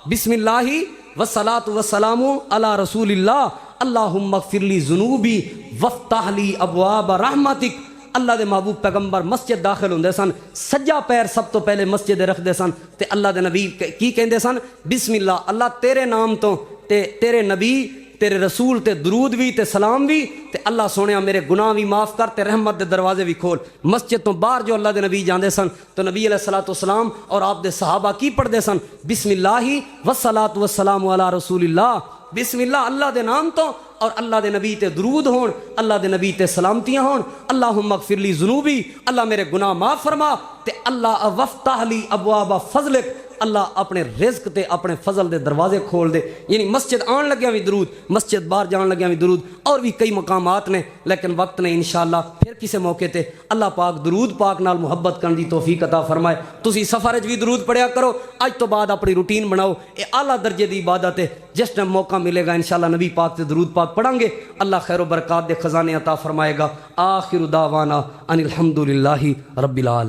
بسم اللہ والصلاۃ والسلام علی رسول اللہ، اللہم اغفر لی ذنوبی وافتح لی ابواب رحمتک۔ اللہ دے محبوب پیغمبر مسجد داخل ہوندے سن، سجا پیر سب تو پہلے مسجد رکھ دے سن تے اللہ دے نبی کی کہندے سن؟ بسم اللہ، اللہ تیرے نام تو تے تیرے نبی تیرے رسول تے درود بھی تے سلام بھی، تے اللہ سونیا میرے گناہ بھی معاف کر تے رحمت دے دروازے بھی کھول۔ مسجد تو باہر جو اللہ دے نبی جاندے سن تو نبی علیہ الصلوۃ والسلام اور آپ دے صحابہ کی پڑھدے سن؟ بسم اللہ والصلاۃ والسلام علی رسول اللہ، بسم اللہ اللہ دے نام تو اور اللہ دے نبی تے درود ہون، اللہ دے نبی تے سلامتیاں ہون۔ اللہم اغفر لی ذنوبی، اللہ میرے گناہ معاف فرما، تے اللہ وفتح لی ابواب فضلک، اللہ اپنے رزق تے اپنے فضل دے دروازے کھول دے۔ یعنی مسجد آن لگیا بھی درود، مسجد باہر جان لگیا بھی درود، اور بھی کئی مقامات نے، لیکن وقت نے انشاءاللہ پھر کسی موقع تے اللہ پاک درود پاک نال محبت کرن دی توفیق عطا فرمائے۔ تسی سفر وچ بھی درود پڑھیا کرو، اج تو بعد اپنی روٹین بناؤ، اے اعلیٰ درجے دی عبادت ہے، جس ٹائم موقع ملے گا انشاءاللہ نبی پاک تے درود پاک پڑھیں گے، اللہ خیر و برکات دے خزانے عطا فرمائے گا۔ آخر دعوانا ان الحمدللہ رب العالمین۔